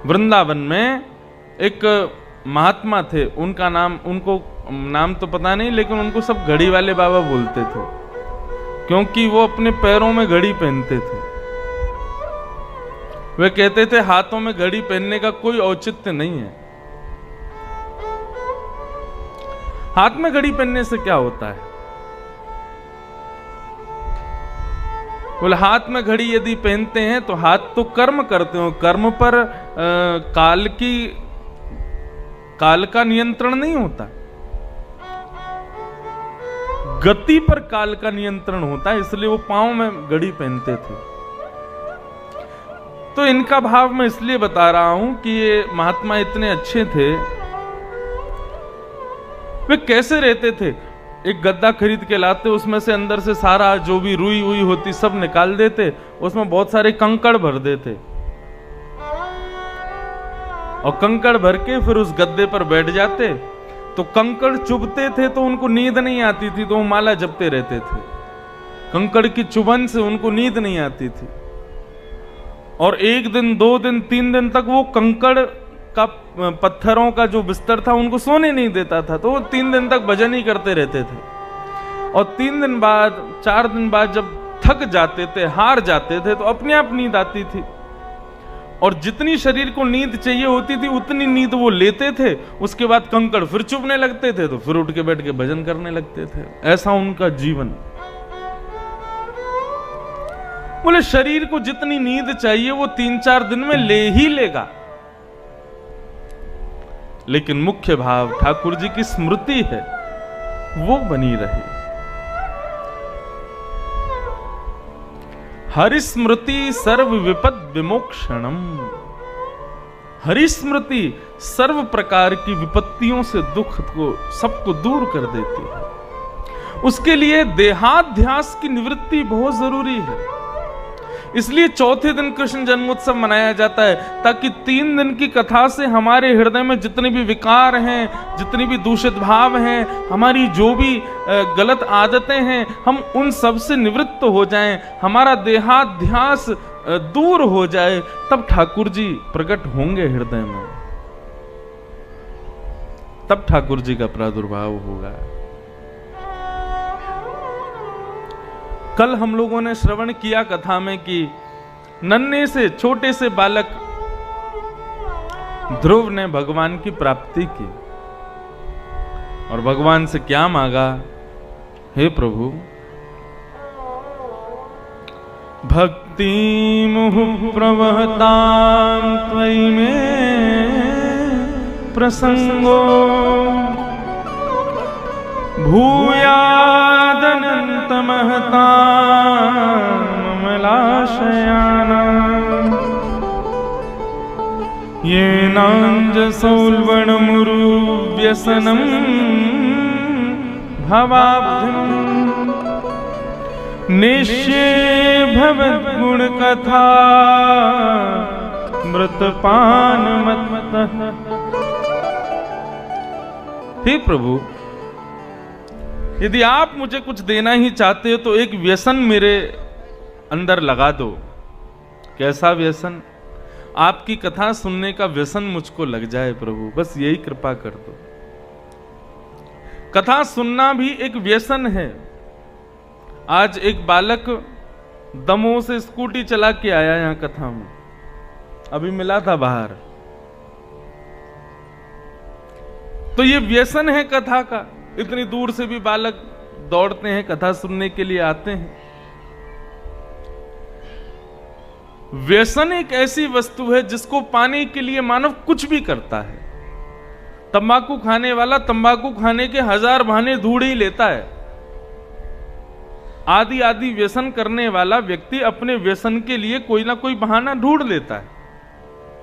वृंदावन में एक महात्मा थे, उनका नाम, उनको नाम तो पता नहीं, लेकिन उनको सब घड़ी वाले बाबा बोलते थे, क्योंकि वो अपने पैरों में घड़ी पहनते थे। वे कहते थे हाथों में घड़ी पहनने का कोई औचित्य नहीं है। हाथ में घड़ी पहनने से क्या होता है? बोले हाथ में घड़ी यदि पहनते हैं तो हाथ तो कर्म करते हो, कर्म पर काल का नियंत्रण नहीं होता, गति पर काल का नियंत्रण होता है, इसलिए वो पांव में घड़ी पहनते थे। तो इनका भाव मैं इसलिए बता रहा हूं कि ये महात्मा इतने अच्छे थे। वे कैसे रहते थे? एक गद्दा खरीद के लाते, उसमें से अंदर से सारा जो भी रुई हुई होती सब निकाल देते, उसमें बहुत सारे कंकड़ भर देते और कंकड़ भर के फिर उस गद्दे पर बैठ जाते। तो कंकड़ चुभते थे तो उनको नींद नहीं आती थी, तो वो माला जपते रहते थे। कंकड़ की चुभन से उनको नींद नहीं आती थी और 1 दिन 2 दिन 3 दिन तक वो कंकड़ का पत्थरों का जो बिस्तर था उनको सोने नहीं देता था, तो वो 3 दिन तक भजन ही करते रहते थे। और 3 दिन बाद 4 दिन बाद जब थक जाते थे, हार जाते थे, तो अपने आप नींद आती थी और जितनी शरीर को नींद चाहिए होती थी उतनी नींद वो लेते थे। उसके बाद कंकड़ फिर चुभने लगते थे तो फिर उठ के बैठ के भजन करने लगते थे। ऐसा उनका जीवन। बोले शरीर को जितनी नींद चाहिए वो 3-4 दिन में ले ही लेगा, लेकिन मुख्य भाव ठाकुर जी की स्मृति है, वो बनी रहे। हरि स्मृति सर्व विपद विमोक्षणम। हरि स्मृति सर्व प्रकार की विपत्तियों से दुख को सबको दूर कर देती है। उसके लिए देहाध्यास की निवृत्ति बहुत जरूरी है। इसलिए चौथे दिन कृष्ण जन्मोत्सव मनाया जाता है, ताकि 3 दिन की कथा से हमारे हृदय में जितने भी विकार हैं, जितनी भी दूषित भाव हैं, हमारी जो भी गलत आदतें हैं, हम उन सब से निवृत्त हो जाएं, हमारा देहाध्यास दूर हो जाए, तब ठाकुर जी प्रकट होंगे हृदय में, तब ठाकुर जी का प्रादुर्भाव होगा। कल हम लोगों ने श्रवण किया कथा में कि नन्हे से छोटे से बालक ध्रुव ने भगवान की प्राप्ति की और भगवान से क्या मांगा? हे प्रभु, भक्ति मुह प्रवहतां त्वयि में प्रसंगो भूयादनंत महता ममलाशयाना येनांजसौल्बणमुरु व्यसनं भवाब्धिं निश्ये भवद्गुणकथा मृतपानमत्तः। हे प्रभु, यदि आप मुझे कुछ देना ही चाहते हो तो एक व्यसन मेरे अंदर लगा दो। कैसा व्यसन? आपकी कथा सुनने का व्यसन मुझको लग जाए प्रभु, बस यही कृपा कर दो। कथा सुनना भी एक व्यसन है। आज एक बालक दमोह से स्कूटी चला के आया यहां कथा में, अभी मिला था बाहर। तो ये व्यसन है कथा का। इतनी दूर से भी बालक दौड़ते हैं, कथा सुनने के लिए आते हैं। व्यसन एक ऐसी वस्तु है जिसको पाने के लिए मानव कुछ भी करता है। तंबाकू खाने वाला तंबाकू खाने के 1000 बहाने ढूंढ ही लेता है। आदि आदि व्यसन करने वाला व्यक्ति अपने व्यसन के लिए कोई ना कोई बहाना ढूंढ लेता है।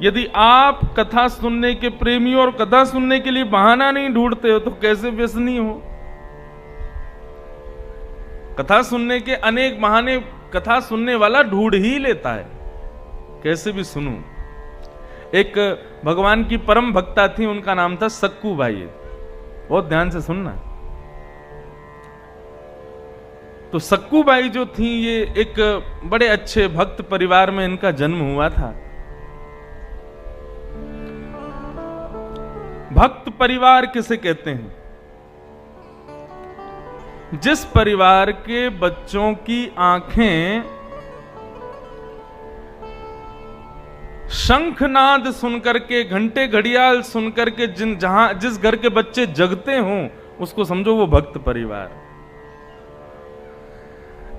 यदि आप कथा सुनने के प्रेमी और कथा सुनने के लिए बहाना नहीं ढूंढते हो तो कैसे व्यसनी हो? कथा सुनने के अनेक बहाने कथा सुनने वाला ढूंढ ही लेता है, कैसे भी सुनूं। एक भगवान की परम भक्ता थी, उनका नाम था सक्कू बाई। बहुत ध्यान से सुनना। तो सक्कू बाई जो थी, ये एक बड़े अच्छे भक्त परिवार में इनका जन्म हुआ था। भक्त परिवार किसे कहते हैं? जिस परिवार के बच्चों की आंखें शंखनाद सुनकर के, घंटे घड़ियाल सुनकर के, जिस घर के बच्चे जगते हों, उसको समझो वो भक्त परिवार।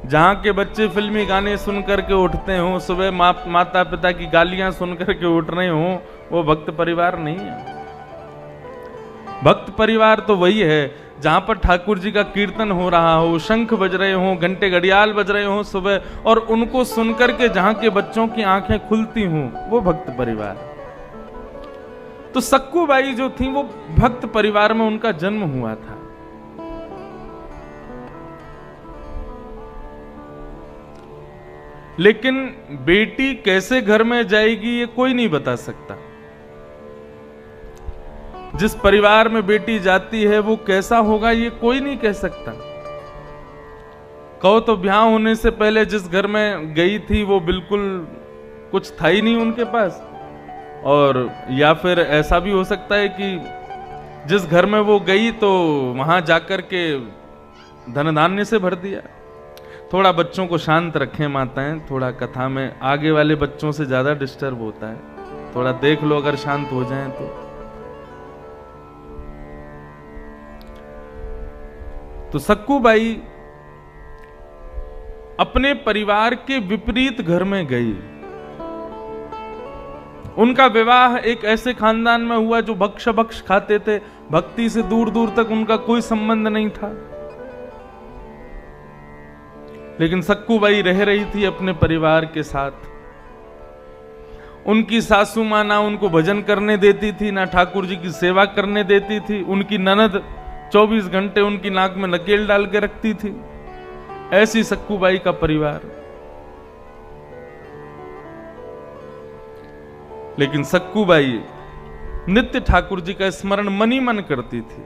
जहां के बच्चे फिल्मी गाने सुनकर के उठते हों, सुबह माता पिता की गालियां सुनकर के उठ रहे हों, वो भक्त परिवार नहीं है। भक्त परिवार तो वही है जहां पर ठाकुर जी का कीर्तन हो रहा हो, शंख बज रहे हों, घंटे घड़ियाल बज रहे हों सुबह, और उनको सुनकर के जहां के बच्चों की आंखें खुलती हों, वो भक्त परिवार। तो सक्कू बाई जो थी वो भक्त परिवार में उनका जन्म हुआ था। लेकिन बेटी कैसे घर में जाएगी ये कोई नहीं बता सकता। जिस परिवार में बेटी जाती है वो कैसा होगा ये कोई नहीं कह सकता। कहो तो ब्याह होने से पहले जिस घर में गई थी वो बिल्कुल कुछ था ही नहीं उनके पास, और या फिर ऐसा भी हो सकता है कि जिस घर में वो गई तो वहां जाकर के धन धान्य से भर दिया। थोड़ा बच्चों को शांत रखें माताएं, थोड़ा कथा में आगे वाले बच्चों से ज्यादा डिस्टर्ब होता है, थोड़ा देख लो अगर शांत हो जाएं तो सक्कू बाई अपने परिवार के विपरीत घर में गई। उनका विवाह एक ऐसे खानदान में हुआ जो भक्ष भक्ष खाते थे, भक्ति से दूर दूर तक उनका कोई संबंध नहीं था। लेकिन सक्कू बाई रह रही थी अपने परिवार के साथ। उनकी सासू मां ना उनको भजन करने देती थी, ना ठाकुर जी की सेवा करने देती थी। उनकी ननद 24 घंटे उनकी नाक में नकेल डाल के रखती थी। ऐसी सक्कू बाई का परिवार। लेकिन सक्कू बाई नित्य ठाकुर जी का स्मरण मन ही मन करती थी।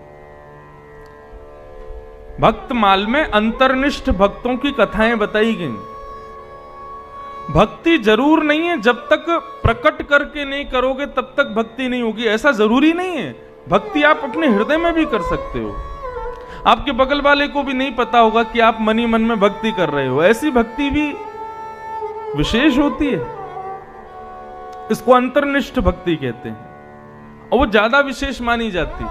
भक्तमाल में अंतर्निष्ठ भक्तों की कथाएं बताई गई। भक्ति जरूर नहीं है, जब तक प्रकट करके नहीं करोगे तब तक भक्ति नहीं होगी, ऐसा जरूरी नहीं है। भक्ति आप अपने हृदय में भी कर सकते हो। आपके बगल वाले को भी नहीं पता होगा कि आप मन ही मन में भक्ति कर रहे हो, ऐसी भक्ति भी विशेष होती है। इसको अंतर्निष्ठ भक्ति कहते हैं और वो ज्यादा विशेष मानी जाती।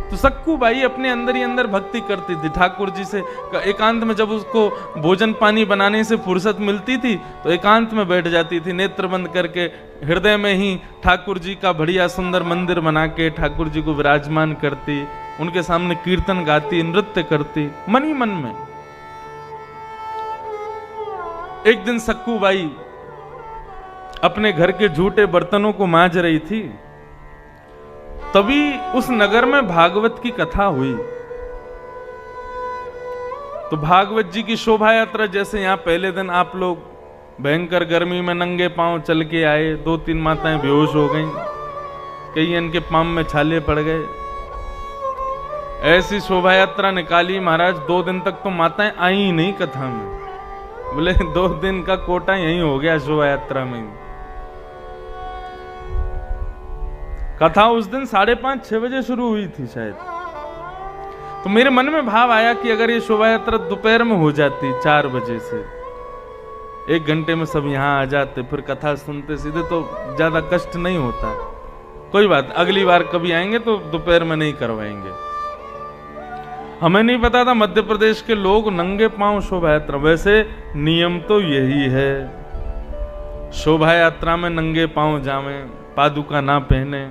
तो सक्कू बाई अपने अंदर ही अंदर भक्ति करती थी ठाकुर जी से। एकांत में जब उसको भोजन पानी बनाने से फुर्सत मिलती थी तो एकांत में बैठ जाती थी, नेत्र बंद करके हृदय में ही ठाकुर जी का बढ़िया सुंदर मंदिर बना के ठाकुर जी को विराजमान करती, उनके सामने कीर्तन गाती, नृत्य करती मन ही मन में। एक दिन सक्कू बाई अपने घर के झूठे बर्तनों को मांज रही थी, तभी उस नगर में भागवत की कथा हुई। तो भागवत जी की शोभा यात्रा, जैसे यहां पहले दिन आप लोग भयंकर गर्मी में नंगे पांव चल के आए, 2-3 माताएं बेहोश हो गईं, कई इनके पांव में छाले पड़ गए, ऐसी शोभा यात्रा निकाली महाराज। 2 दिन तक तो माताएं आई ही नहीं कथा में। बोले 2 दिन का कोटा यही हो गया शोभा यात्रा में। कथा उस दिन 5:30-6 बजे शुरू हुई थी शायद। तो मेरे मन में भाव आया कि अगर ये शोभा यात्रा दोपहर में हो जाती 4 बजे से, 1 घंटे में सब यहां आ जाते, फिर कथा सुनते सीधे, तो ज्यादा कष्ट नहीं होता। कोई बात, अगली बार कभी आएंगे तो दोपहर में नहीं करवाएंगे। हमें नहीं पता था मध्य प्रदेश के लोग नंगे पांव शोभा यात्रा, वैसे नियम तो यही है, शोभा यात्रा में नंगे पांव जावें, पादुका ना पहने।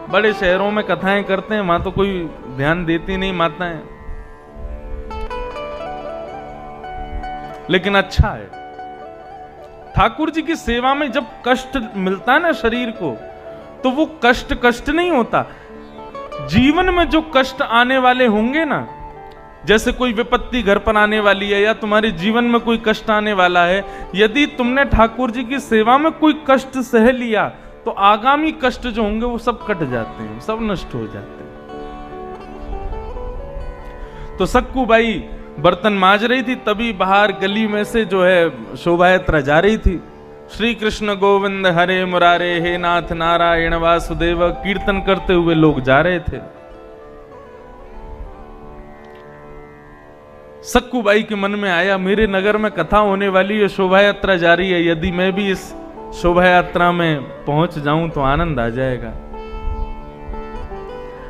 बड़े शहरों में कथाएं करते हैं, वहां तो कोई ध्यान देती नहीं माताएं। लेकिन अच्छा है, ठाकुर जी की सेवा में जब कष्ट मिलता है ना शरीर को, तो वो कष्ट नहीं होता। जीवन में जो कष्ट आने वाले होंगे ना, जैसे कोई विपत्ति घर पर आने वाली है या तुम्हारे जीवन में कोई कष्ट आने वाला है, यदि तुमने ठाकुर जी की सेवा में कोई कष्ट सह लिया तो आगामी कष्ट जो होंगे वो सब कट जाते हैं, सब नष्ट हो जाते हैं। तो सक्कू बाई बर्तन मांज रही थी, तभी बाहर गली में से जो है शोभा यात्रा जा रही थी। श्री कृष्ण गोविंद हरे मुरारे, हे नाथ नारायण वासुदेव कीर्तन करते हुए लोग जा रहे थे। सक्कूबाई के मन में आया, मेरे नगर में कथा होने वाली है, शोभा यात्रा जारी है, यदि मैं भी इस शोभा यात्रा में पहुंच जाऊं तो आनंद आ जाएगा।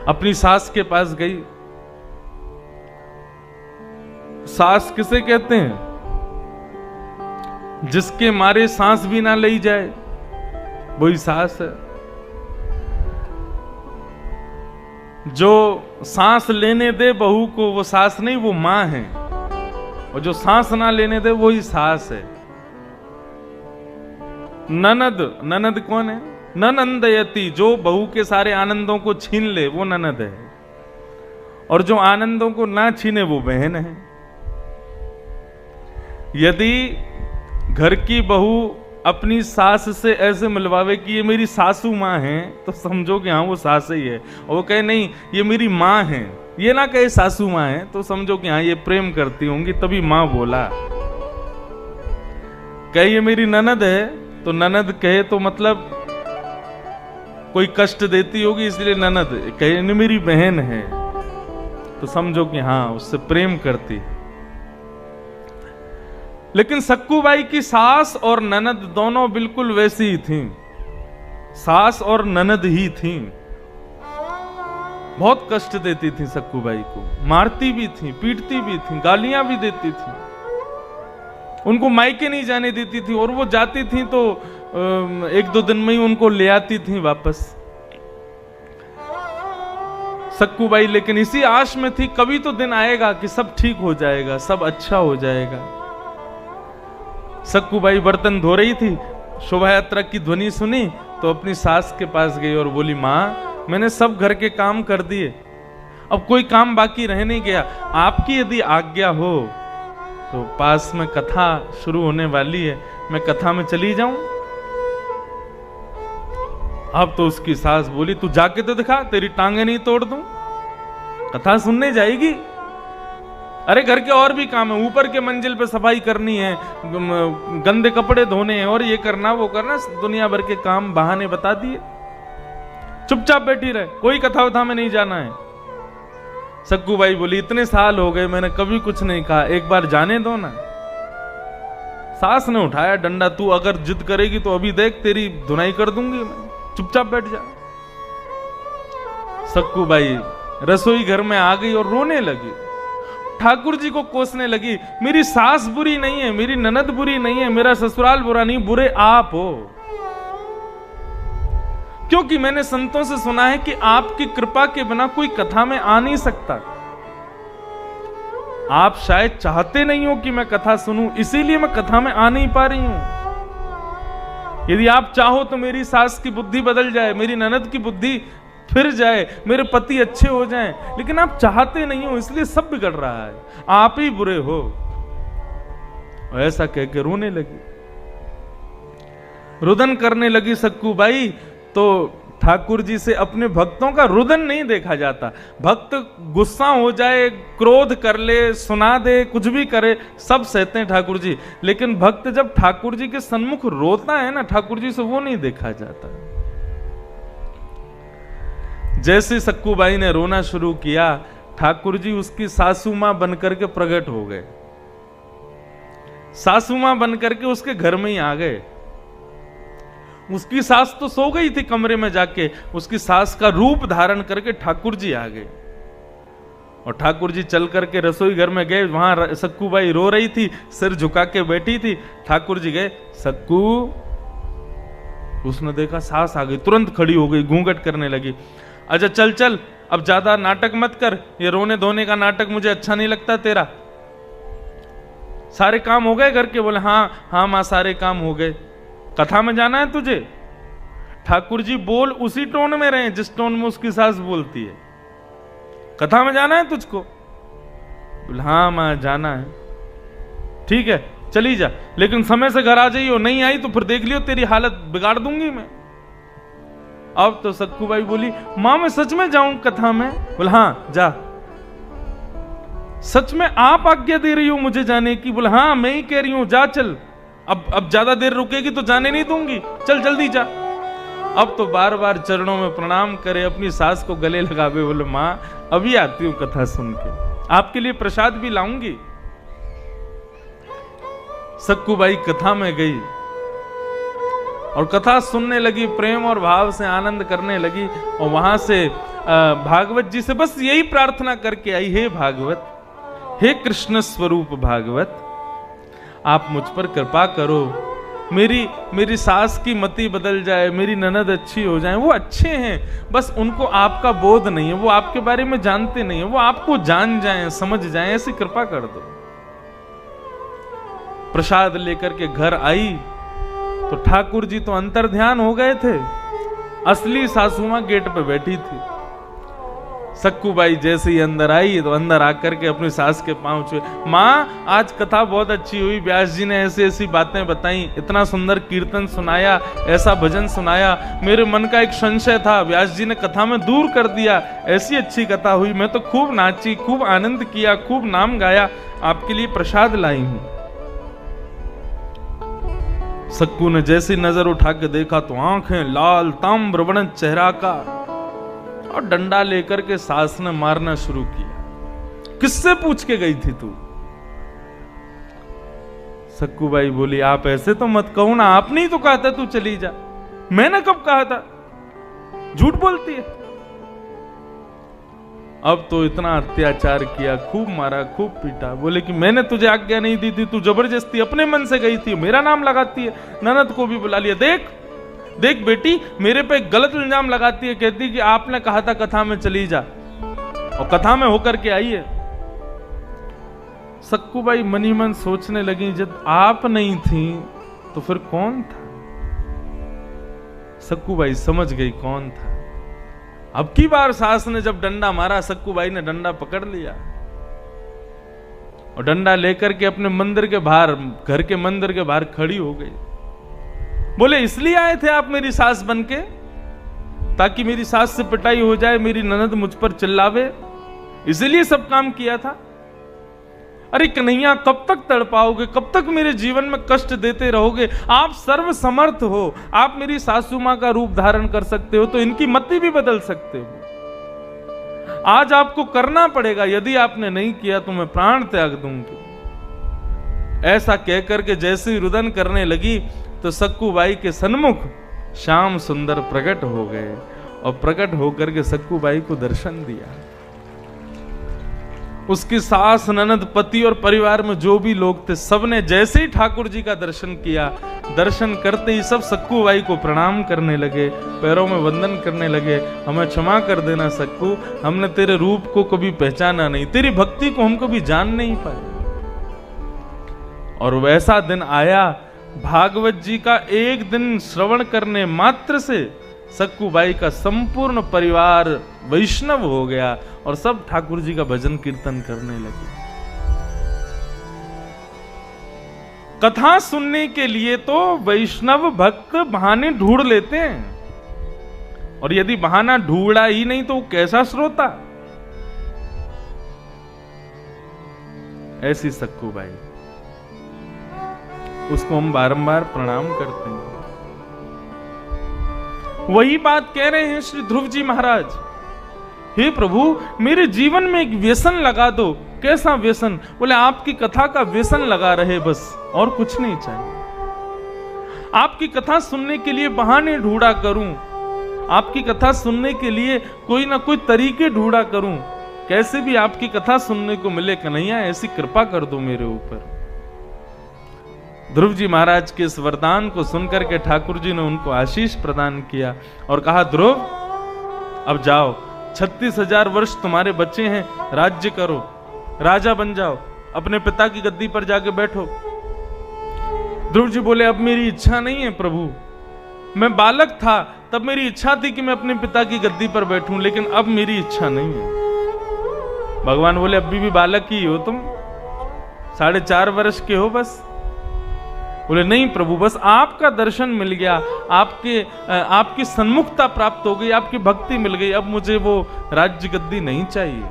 अपनी सास के पास गई। सास किसे कहते हैं? जिसके मारे सांस भी ना ली जाए, वही सास है। जो सांस लेने दे बहू को, वो सास नहीं, वो मां है। और जो सांस ना लेने दे वही सास है। ननद, ननद कौन है? ननंदयति, जो बहू के सारे आनंदों को छीन ले वो ननद है, और जो आनंदों को ना छीने वो बहन है। यदि घर की बहू अपनी सास से ऐसे मिलवावे कि ये मेरी सासू माँ है, तो समझो कि हाँ वो सास ही है। और वो कहे नहीं ये मेरी माँ है, ये ना कहे सासू माँ है, तो समझो कि हाँ ये प्रेम करती होंगी, तभी माँ बोला। कहे ये मेरी ननद है, तो ननद कहे तो मतलब कोई कष्ट देती होगी इसलिए ननद। कहे नहीं मेरी बहन है, तो समझो कि हाँ उससे प्रेम करती। लेकिन सक्कूबाई की सास और ननद दोनों बिल्कुल वैसी ही थीं। सास और ननद ही थीं। बहुत कष्ट देती थी सक्कूबाई को, मारती भी थी, पीटती भी थी, गालियां भी देती थी। उनको मायके नहीं जाने देती थी, और वो जाती थी तो एक दो दिन में ही उनको ले आती थी वापस। सक्कूबाई लेकिन इसी आश में थी कभी तो दिन आएगा कि सब ठीक हो जाएगा, सब अच्छा हो जाएगा। सक्कूबाई बर्तन धो रही थी, शोभा यात्रा की ध्वनि सुनी तो अपनी सास के पास गई और बोली, माँ मैंने सब घर के काम कर दिए, अब कोई काम बाकी रह नहीं गया, आपकी यदि आज्ञा हो तो पास में कथा शुरू होने वाली है, मैं कथा में चली जाऊं। अब तो उसकी सास बोली, तू जाके तो दिखा, तेरी टांगे नहीं तोड़ दूं। कथा सुनने जाएगी? अरे घर के और भी काम है, ऊपर के मंजिल पे सफाई करनी है, गंदे कपड़े धोने हैं, और ये करना वो करना, दुनिया भर के काम बहाने बता दिए। चुपचाप बैठी रहे, कोई कथा वथा में नहीं जाना है। सक्कूबाई बोली, इतने साल हो गए मैंने कभी कुछ नहीं कहा, एक बार जाने दो ना। सास ने उठाया डंडा, तू अगर जिद करेगी तो अभी देख तेरी धुनाई कर दूंगी मैं, चुपचाप बैठ जा। सक्कूबाई रसोई घर में आ गई और रोने लगी, ठाकुर जी को कोसने लगी, मेरी सास बुरी नहीं है, मेरी ननद बुरी नहीं है, मेरा ससुराल बुरा नहीं, बुरे आप हो। क्योंकि मैंने संतों से सुना है कि आपकी कृपा के बिना कोई कथा में आ नहीं सकता। आप शायद चाहते नहीं हो कि मैं कथा सुनूं, इसीलिए मैं कथा में आ नहीं पा रही हूं। यदि आप चाहो तो मेरी सास की बुद्धि बदल जाए, मेरी ननद की बुद्धि फिर जाए, मेरे पति अच्छे हो जाएं, लेकिन आप चाहते नहीं हो, इसलिए सब बिगड़ रहा है, आप ही बुरे हो। ऐसा कह के रोने लगी, रुदन करने लगी सक्कूबाई। तो ठाकुर जी से अपने भक्तों का रुदन नहीं देखा जाता। भक्त गुस्सा हो जाए, क्रोध कर ले, सुना दे, कुछ भी करे, सब सहते हैं ठाकुर जी, लेकिन भक्त जब ठाकुर जी के सन्मुख रोता है ना, ठाकुर जी से वो नहीं देखा जाता। जैसे सक्कूबाई ने रोना शुरू किया, ठाकुर जी उसकी सासू मां बनकर के प्रकट हो गए। सासू मां बनकर के उसके घर में ही आ गए। उसकी सास तो सो गई थी कमरे में जाके, उसकी सास का रूप धारण करके ठाकुर जी आ गए। और ठाकुर जी चल करके रसोई घर में गए, वहां सक्कूबाई रो रही थी, सिर झुका के बैठी थी। ठाकुर जी गए, सक्कू। उसने देखा सास आ गई, तुरंत खड़ी हो गई, घूंघट करने लगी। अच्छा चल चल, अब ज्यादा नाटक मत कर, ये रोने धोने का नाटक मुझे अच्छा नहीं लगता तेरा। सारे काम हो गए घर के? बोले हाँ हाँ मां सारे काम हो गए। कथा में जाना है तुझे? ठाकुर जी बोल उसी टोन में रहे जिस टोन में उसकी सास बोलती है। कथा में जाना है तुझको? बोले हाँ मां जाना है। ठीक है चली जा, लेकिन समय से घर आ जाइयो, नहीं आई तो फिर देख लियो तेरी हालत बिगाड़ दूंगी मैं। अब तो सक्कूबाई बोली, मां मैं सच में जाऊं कथा में? बोले हाँ जा। सच में आप आज्ञा दे रही हो मुझे जाने की? बोले हाँ मैं ही कह रही हूं, जा चल। अब ज्यादा देर रुकेगी तो जाने नहीं दूंगी, चल जल्दी जा। अब तो बार बार चरणों में प्रणाम करे, अपनी सास को गले लगावे, बोले माँ अभी आती हूं कथा सुन के, आपके लिए प्रसाद भी लाऊंगी। सक्कूबाई कथा में गई और कथा सुनने लगी, प्रेम और भाव से आनंद करने लगी। और वहां से भागवत जी से बस यही प्रार्थना करके आई, हे भागवत, हे कृष्ण स्वरूप भागवत, आप मुझ पर कृपा करो, मेरी सास की मति बदल जाए, मेरी ननद अच्छी हो जाए। वो अच्छे हैं, बस उनको आपका बोध नहीं है, वो आपके बारे में जानते नहीं है, वो आपको जान जाएं, समझ जाएं, ऐसी कृपा कर दो। प्रसाद लेकर के घर आई तो ठाकुर जी तो अंतर ध्यान हो गए थे, असली सासू मां गेट पे बैठी थी। सक्कूबाई जैसे ही अंदर आई तो अंदर आकर के अपनी सास के पांव छुए, माँ आज कथा बहुत अच्छी हुई, व्यास जी ने ऐसी ऐसी बातें बताई, इतना सुंदर कीर्तन सुनाया, ऐसा भजन सुनाया, मेरे मन का एक संशय था व्यास जी ने कथा में दूर कर दिया, ऐसी अच्छी कथा हुई, मैं तो खूब नाची, खूब आनंद किया, खूब नाम गाया, आपके लिए प्रसाद लाई हूं। सक्कू ने जैसी नजर उठा के देखा तो आंखें लाल, ताम्रवर्ण चेहरा का, और डंडा लेकर के सास ने मारना शुरू किया। किससे पूछ के गई थी तू? सक्कूबाई बोली, आप ऐसे तो मत कहो ना, आपने ही तो कहा था तू चली जा। मैंने कब कहा था? झूठ बोलती है। अब तो इतना अत्याचार किया, खूब मारा, खूब पीटा। बोले कि मैंने तुझे आज्ञा नहीं दी थी, तू जबरदस्ती अपने मन से गई थी, मेरा नाम लगाती है। ननद को भी बुला लिया, देख देख बेटी, मेरे पे गलत इल्जाम लगाती है, कहती कि आपने कहा था कथा में चली जा, और कथा में होकर के आई है। सक्कूबाई मनी मन सोचने लगी, जब आप नहीं थी तो फिर कौन था? सक्कूबाई समझ गई कौन था। अब की बार सास ने जब डंडा मारा, सक्कूबाई ने डंडा पकड़ लिया और डंडा लेकर के अपने मंदिर के बाहर, घर के मंदिर के बाहर खड़ी हो गई। बोले, इसलिए आए थे आप मेरी सास बनके, ताकि मेरी सास से पिटाई हो जाए, मेरी ननद मुझ पर चिल्लावे, इसलिए सब काम किया था? अरे कन्हैया, कब तक तड़पाओगे, कब तक मेरे जीवन में कष्ट देते रहोगे? आप सर्वसमर्थ हो, आप मेरी सासू मां का रूप धारण कर सकते हो, तो इनकी मति भी बदल सकते हो। आज आपको करना पड़ेगा, यदि आपने नहीं किया तो मैं प्राण त्याग दूंगी। ऐसा कहकर के जैसे ही रुदन करने लगी तो सक्कूबाई के सन्मुख श्याम सुंदर प्रकट हो गए, और प्रकट होकर के सक्कूबाई को दर्शन दिया। उसकी सास, ननद, पति और परिवार में जो भी लोग थे, सबने जैसे ही ठाकुर जी का दर्शन किया, दर्शन करते ही सब सक्कूबाई को प्रणाम करने लगे, पैरों में वंदन करने लगे। हमें क्षमा कर देना सक्कू, हमने तेरे रूप को कभी पहचाना नहीं, तेरी भक्ति को हम कभी जान नहीं पाए। और वैसा दिन आया, भागवत जी का एक दिन श्रवण करने मात्र से सक्कूबाई का संपूर्ण परिवार वैष्णव हो गया और सब ठाकुर जी का भजन कीर्तन करने लगे। कथा सुनने के लिए तो वैष्णव भक्त बहाने ढूंढ लेते हैं, और यदि बहाना ढूंढा ही नहीं तो कैसा श्रोता? ऐसी सक्कूबाई, उसको हम बारंबार प्रणाम करते हैं। वही बात कह रहे हैं श्री ध्रुव जी महाराज, हे प्रभु, मेरे जीवन में एक व्यसन लगा दो। कैसा व्यसन? बोले, आपकी कथा का व्यसन लगा रहे, बस और कुछ नहीं चाहिए। आपकी कथा सुनने के लिए बहाने ढूंढा करूं, आपकी कथा सुनने के लिए कोई ना कोई तरीके ढूंढा करूं, कैसे भी आपकी कथा सुनने को मिले। कन्हैया, ऐसी कृपा कर दो मेरे ऊपर। ध्रुव जी महाराज के इस वरदान को सुनकर के ठाकुर जी ने उनको आशीष प्रदान किया और कहा, ध्रुव अब जाओ, 36,000 वर्ष तुम्हारे बच्चे हैं, राज्य करो, राजा बन जाओ, अपने पिता की गद्दी पर जाके बैठो। ध्रुव जी बोले, अब मेरी इच्छा नहीं है प्रभु, मैं बालक था तब मेरी इच्छा थी कि मैं अपने पिता की गद्दी पर बैठूं, लेकिन अब मेरी इच्छा नहीं है। भगवान बोले, अभी भी बालक ही हो तुम, 4.5 वर्ष के हो बस। बोले, नहीं प्रभु, बस आपका दर्शन मिल गया, आपकी सन्मुखता प्राप्त हो गई, आपकी भक्ति मिल गई, अब मुझे वो राज्य गद्दी नहीं चाहिए।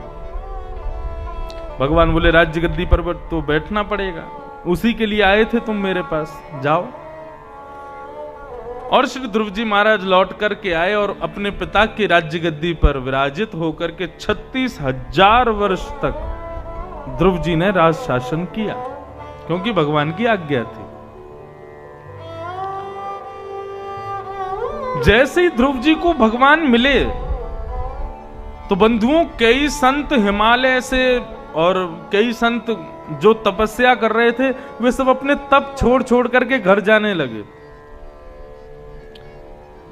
भगवान बोले, राज्य गद्दी पर तो बैठना पड़ेगा। उसी के लिए आए थे तुम मेरे पास, जाओ। और श्री ध्रुव जी महाराज लौट करके आए और अपने पिता की राज्य गद्दी पर विराजित होकर के 36,000 वर्ष तक ध्रुव जी ने राज शासन किया, क्योंकि भगवान की आज्ञा थी। जैसे ही ध्रुव जी को भगवान मिले तो बंधुओं, कई संत हिमालय से और कई संत जो तपस्या कर रहे थे वे सब अपने तप छोड़ छोड़ करके घर जाने लगे।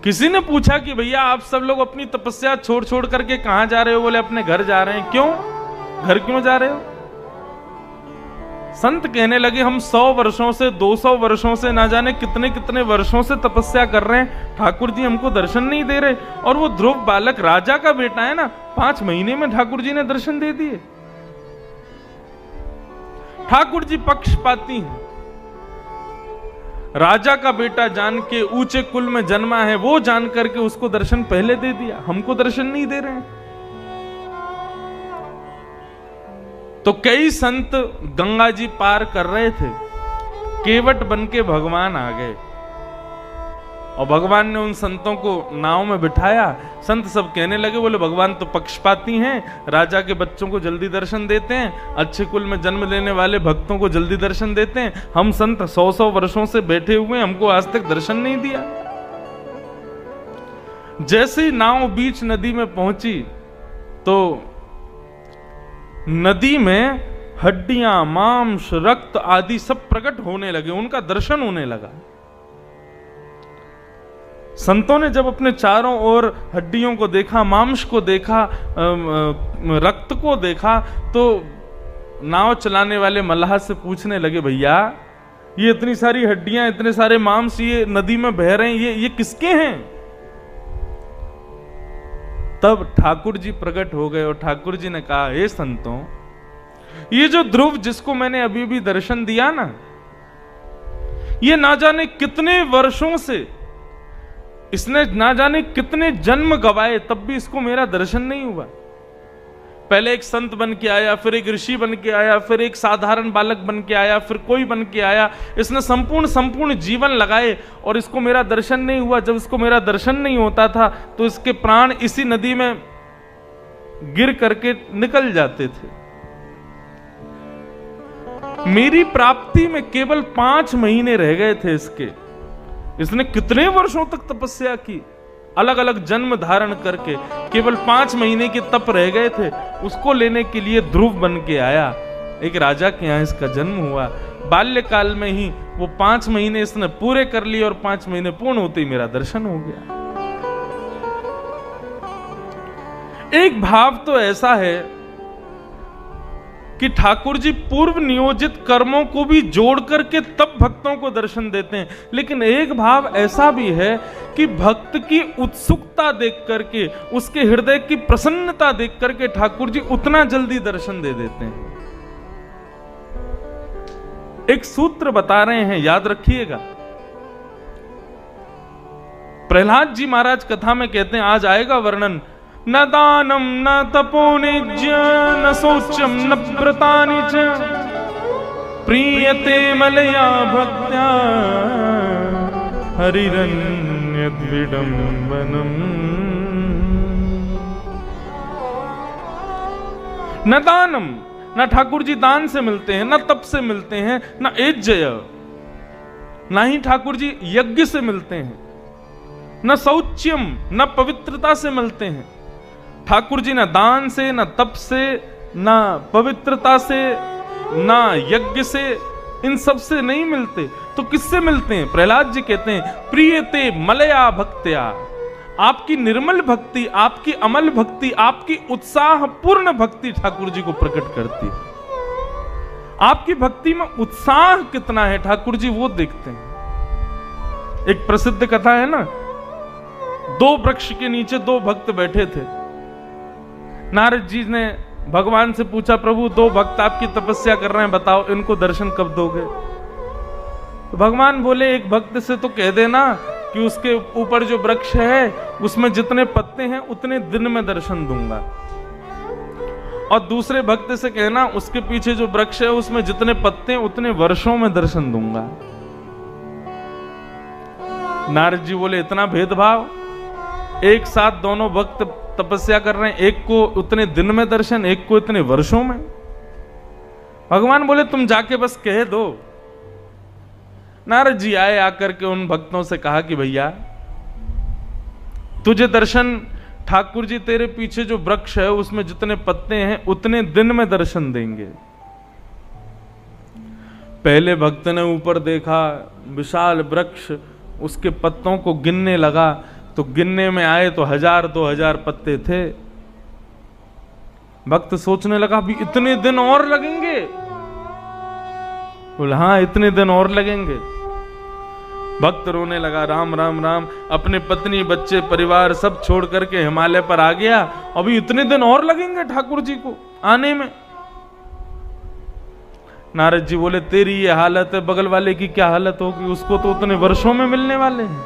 किसी ने पूछा कि भैया आप सब लोग अपनी तपस्या छोड़ छोड़ करके कहां जा रहे हो? बोले अपने घर जा रहे हैं। क्यों? घर क्यों जा रहे हो? संत कहने लगे हम 100 वर्षों से 200 वर्षों से ना जाने कितने कितने वर्षों से तपस्या कर रहे हैं, ठाकुर जी हमको दर्शन नहीं दे रहे। और वो ध्रुव बालक राजा का बेटा है ना, 5 महीने में ठाकुर जी ने दर्शन दे दिए। ठाकुर जी पक्षपाती हैं। राजा का बेटा जान के, ऊंचे कुल में जन्मा है वो जान करके उसको दर्शन पहले दे दिया, हमको दर्शन नहीं दे रहे हैं। तो कई संत गंगा जी पार कर रहे थे, केवट बन के भगवान आ गए और भगवान ने उन संतों को नाव में बिठाया। संत सब कहने लगे, बोले भगवान तो पक्षपाती हैं, राजा के बच्चों को जल्दी दर्शन देते हैं, अच्छे कुल में जन्म लेने वाले भक्तों को जल्दी दर्शन देते हैं। हम संत 100 वर्षों से बैठे हुए हैं, हमको आज तक दर्शन नहीं दिया। जैसे ही नाव बीच नदी में पहुंची तो नदी में हड्डियां, मांस, रक्त आदि सब प्रकट होने लगे, उनका दर्शन होने लगा। संतों ने जब अपने चारों ओर हड्डियों को देखा, मांस को देखा, रक्त को देखा, तो नाव चलाने वाले मल्लाह से पूछने लगे, भैया ये इतनी सारी हड्डियां, इतने सारे मांस ये नदी में बह रहे हैं, ये किसके हैं? तब ठाकुर जी प्रकट हो गए और ठाकुर जी ने कहा, हे संतों, ये जो ध्रुव जिसको मैंने अभी भी दर्शन दिया ना, ये ना जाने कितने वर्षों से, इसने ना जाने कितने जन्म गवाए, तब भी इसको मेरा दर्शन नहीं हुआ। पहले एक संत बन के आया, फिर एक ऋषि बन के आया, फिर एक साधारण बालक बन के आया, फिर कोई बन के आया। इसने संपूर्ण जीवन लगाए और इसको मेरा दर्शन नहीं हुआ। जब इसको मेरा दर्शन नहीं होता था तो इसके प्राण इसी नदी में गिर करके निकल जाते थे। मेरी प्राप्ति में केवल 5 महीने रह गए थे इसके। इसने कितने वर्षों तक तपस्या की, अलग अलग जन्म धारण करके, केवल 5 महीने के तप रह गए थे। उसको लेने के लिए ध्रुव बन के आया। एक राजा के यहां इसका जन्म हुआ। बाल्यकाल में ही वो 5 महीने इसने पूरे कर लिए और 5 महीने पूर्ण होते ही मेरा दर्शन हो गया। एक भाव तो ऐसा है कि ठाकुर जी पूर्व नियोजित कर्मों को भी जोड़ करके तब भक्तों को दर्शन देते हैं। लेकिन एक भाव ऐसा भी है कि भक्त की उत्सुकता देख करके, उसके हृदय की प्रसन्नता देख करके ठाकुर जी उतना जल्दी दर्शन दे देते हैं। एक सूत्र बता रहे हैं, याद रखिएगा। प्रहलाद जी महाराज कथा में कहते हैं, आज आएगा वर्णन, न दानम न तपो निज्य न शौचम न व्रतानि च प्रीयते मलया भक्त्या हरिरन्यद्विडम्बनम्। न दानम, न ठाकुर जी दान से मिलते हैं, न तप से मिलते हैं, न यज्ञ, न ही ठाकुर जी यज्ञ से मिलते हैं, न शौच्यम, न पवित्रता से मिलते हैं। ठाकुर जी न दान से, न तप से, न पवित्रता से, न यज्ञ से, इन सब से नहीं मिलते। तो किससे मिलते हैं? प्रहलाद जी कहते हैं, प्रियते मलया भक्त्या। आपकी निर्मल भक्ति, आपकी अमल भक्ति, आपकी उत्साहपूर्ण भक्ति ठाकुर जी को प्रकट करती है। आपकी भक्ति में उत्साह कितना है ठाकुर जी वो देखते हैं। एक प्रसिद्ध कथा है ना, 2 वृक्ष के नीचे 2 भक्त बैठे थे। नारद जी ने भगवान से पूछा, प्रभु 2 भक्त आपकी तपस्या कर रहे हैं, बताओ इनको दर्शन कब दोगे? तो भगवान बोले, एक भक्त से तो कह देना कि उसके ऊपर जो वृक्ष है उसमें जितने पत्ते हैं उतने दिन में दर्शन दूंगा। और दूसरे भक्त से कहना उसके पीछे जो वृक्ष है उसमें जितने पत्ते उतने वर्षों में दर्शन दूंगा। नारद जी बोले इतना भेदभाव, एक साथ दोनों भक्त तपस्या कर रहे हैं, एक को उतने दिन में दर्शन, एक को इतने वर्षों में। भगवान बोले तुम जाके बस कह दो। नारद जी आए, आकर के उन भक्तों से कहा कि भैया तुझे दर्शन, ठाकुर जी तेरे पीछे जो वृक्ष है उसमें जितने पत्ते हैं उतने दिन में दर्शन देंगे। पहले भक्त ने ऊपर देखा, विशाल वृक्ष, उसके पत्तों को गिनने लगा तो गिनने में आए तो 1000-2000 पत्ते थे। भक्त सोचने लगा भी इतने दिन और लगेंगे? बोला हाँ इतने दिन और लगेंगे। भक्त रोने लगा, राम राम राम, अपने पत्नी बच्चे परिवार सब छोड़ करके हिमालय पर आ गया, अभी इतने दिन और लगेंगे ठाकुर जी को आने में। नारद जी बोले तेरी ये हालत है, बगल वाले की क्या हालत होगी, उसको तो उतने वर्षों में मिलने वाले हैं।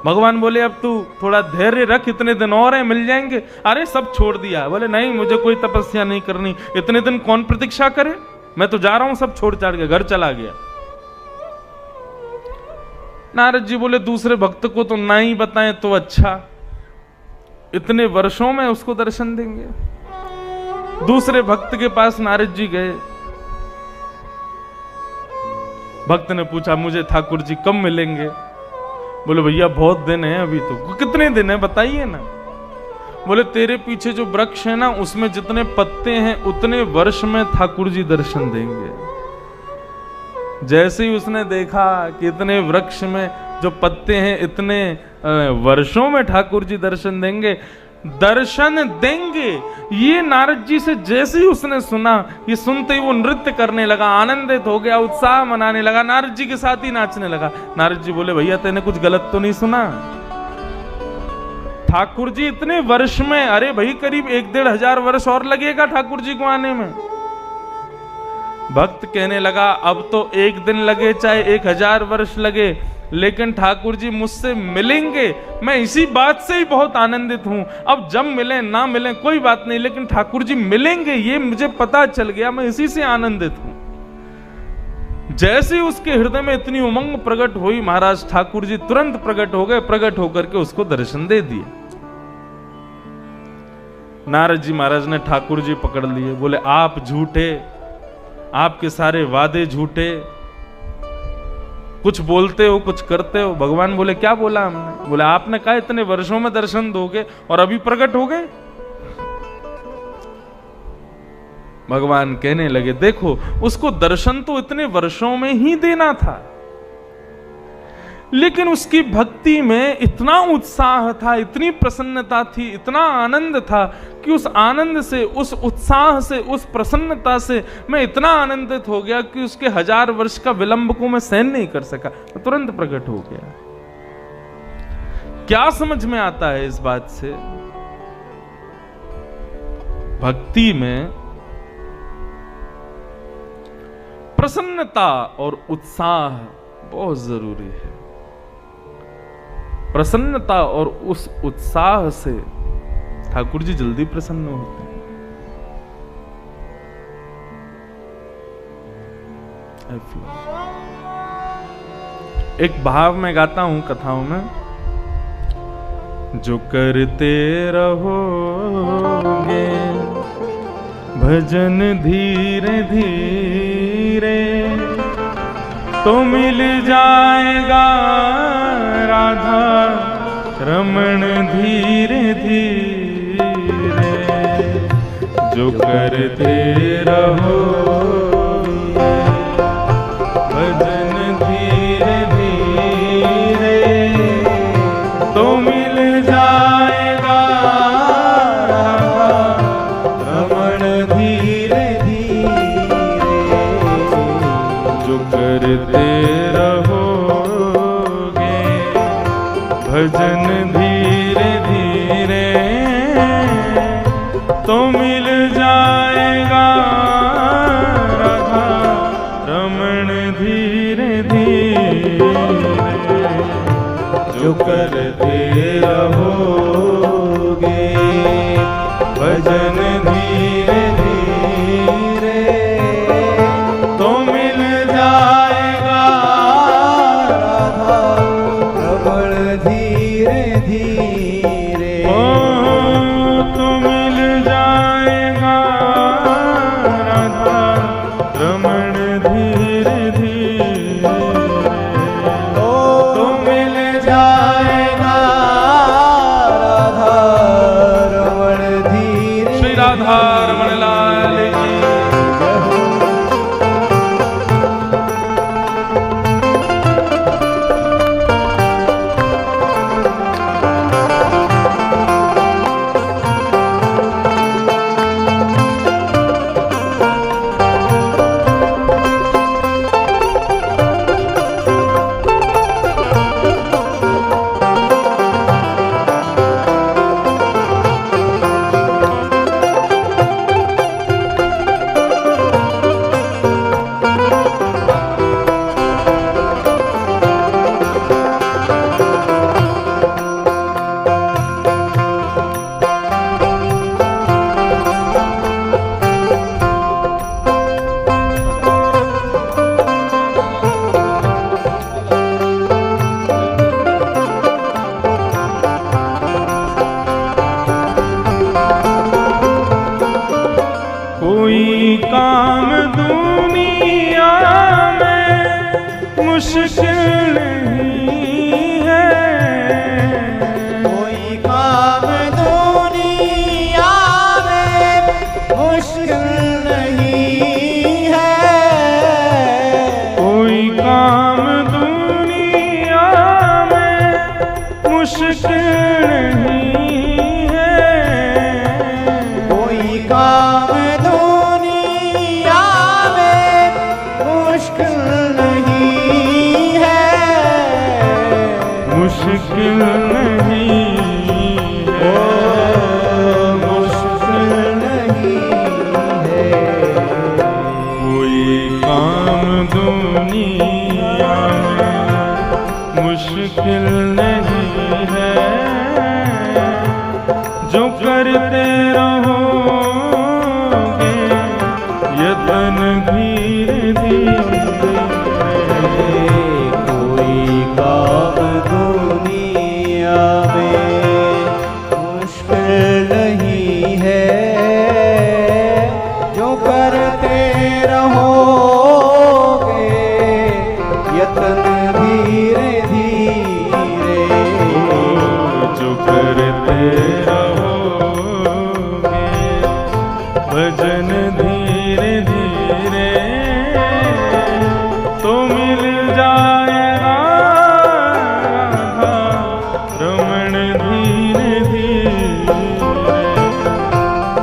भगवान बोले अब तू थोड़ा धैर्य रख, इतने दिन और है मिल जाएंगे। अरे सब छोड़ दिया, बोले नहीं मुझे कोई तपस्या नहीं करनी, इतने दिन कौन प्रतीक्षा करे, मैं तो जा रहा हूं, सब छोड़ छाड़ के घर चला गया। नारद जी बोले दूसरे भक्त को तो ना ही बताएं तो अच्छा, इतने वर्षों में उसको दर्शन देंगे। दूसरे भक्त के पास नारद जी गए। भक्त ने पूछा मुझे ठाकुर जी कब मिलेंगे? बोले भैया बहुत दिन है अभी तो। कितने दिन है बताइए ना। बोले तेरे पीछे जो वृक्ष है ना उसमें जितने पत्ते हैं उतने वर्ष में ठाकुर जी दर्शन देंगे। जैसे ही उसने देखा कि इतने वृक्ष में जो पत्ते हैं इतने वर्षों में ठाकुर जी दर्शन देंगे, दर्शन देंगे, ये नारद जी से जैसे ही उसने सुना, ये सुनते ही वो नृत्य करने लगा, आनंदित हो गया, उत्साह मनाने लगा, नारद जी के साथ ही नाचने लगा। नारद जी बोले भैया तेने कुछ गलत तो नहीं सुना? ठाकुर जी इतने वर्ष में, अरे भाई करीब 1-1.5 वर्ष और लगेगा ठाकुर जी को आने में। भक्त कहने लगा अब तो 1 दिन लगे चाहे 1000 वर्ष लगे, लेकिन ठाकुर जी मुझसे मिलेंगे, मैं इसी बात से ही बहुत आनंदित हूं। अब जब मिले ना मिले कोई बात नहीं, लेकिन ठाकुर जी मिलेंगे ये मुझे पता चल गया, मैं इसी से आनंदित हूं। जैसे ही उसके हृदय में इतनी उमंग प्रकट हुई, महाराज ठाकुर जी तुरंत प्रकट हो गए, प्रकट होकर के उसको दर्शन दे दिए। नारद जी महाराज ने ठाकुर जी पकड़ लिए, बोले आप झूठे, आपके सारे वादे झूठे, कुछ बोलते हो कुछ करते हो। भगवान बोले क्या बोला हमने? बोले आपने कहा इतने वर्षों में दर्शन दोगे और अभी प्रकट हो गए। भगवान कहने लगे देखो उसको दर्शन तो इतने वर्षों में ही देना था, लेकिन उसकी भक्ति में इतना उत्साह था, इतनी प्रसन्नता थी, इतना आनंद था कि उस आनंद से, उस उत्साह से, उस प्रसन्नता से मैं इतना आनंदित हो गया कि उसके 1000 वर्ष का विलंब को मैं सहन नहीं कर सका, तुरंत प्रकट हो गया। क्या समझ में आता है इस बात से? भक्ति में प्रसन्नता और उत्साह बहुत जरूरी है। प्रसन्नता और उस उत्साह से ठाकुर जी जल्दी प्रसन्न होते हैं। एक भाव में गाता हूं कथाओं में, जो करते रहोगे भजन धीरे धीरे तो मिल जाएगा राधा रमण धीरे धीरे। जो करते रहो भजन धीरे धीरे तो मिल जाएगा रमण धीरे धीरे। जो करते रहोगे भजन धीरे धीरे तो मिल जाएगा राधा रमण धीरे धीरे। जो करते रहोगे भजन धीरे धीरे तो मिल जाएगा राधा रमण धीरे धीरे ओ तो मिल जाएगा राधा रमण धीरे धीरे ओ तो मिल जाएगा राधा रमण धीरे श्री राधा रमण लाल की कोई काम दुनिया में मुश्किल नहीं है कोई काम दुनिया में मुश्किल नहीं है कोई काम दुनिया में मुश्किल नहीं है कोई काम दुनिया में मुश्किल नहीं है मुश्किल नहीं है मुश्किल नहीं है कोई काम दुनिया में मुश्किल नहीं है जो करते रहोगे यतन धीरे धीरे कोई काम दुनिया में मुश्किल नहीं है जो करते रहोगे यतन धीरे धीरे जो करते रहोगे भजन धीरे धीरे तो मिल जाएगा रमण धीरे धीरे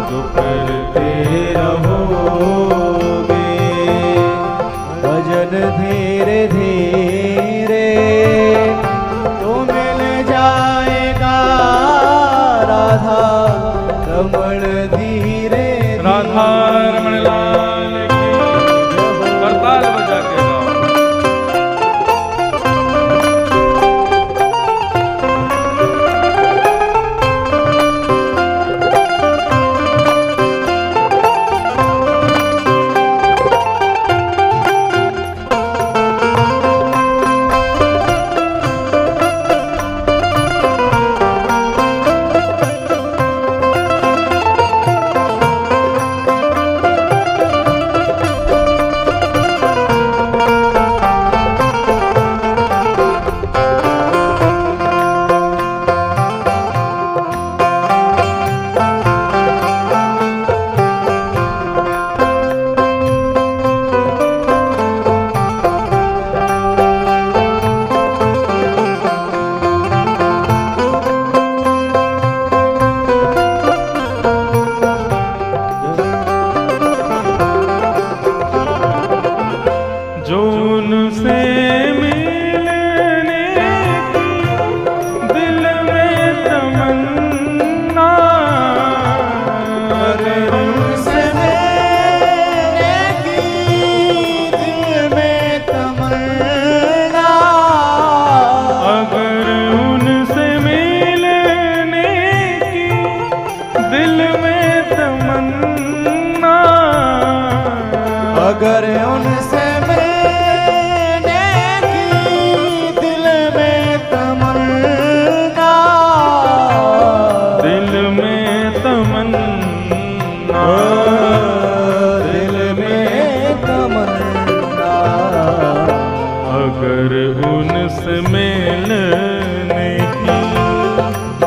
जो करते रहोगे भजन धीरे धीरे तो मिल जाएगा राधा रमण धीरे राधा रमण लाल की करताल बजा के गाओ।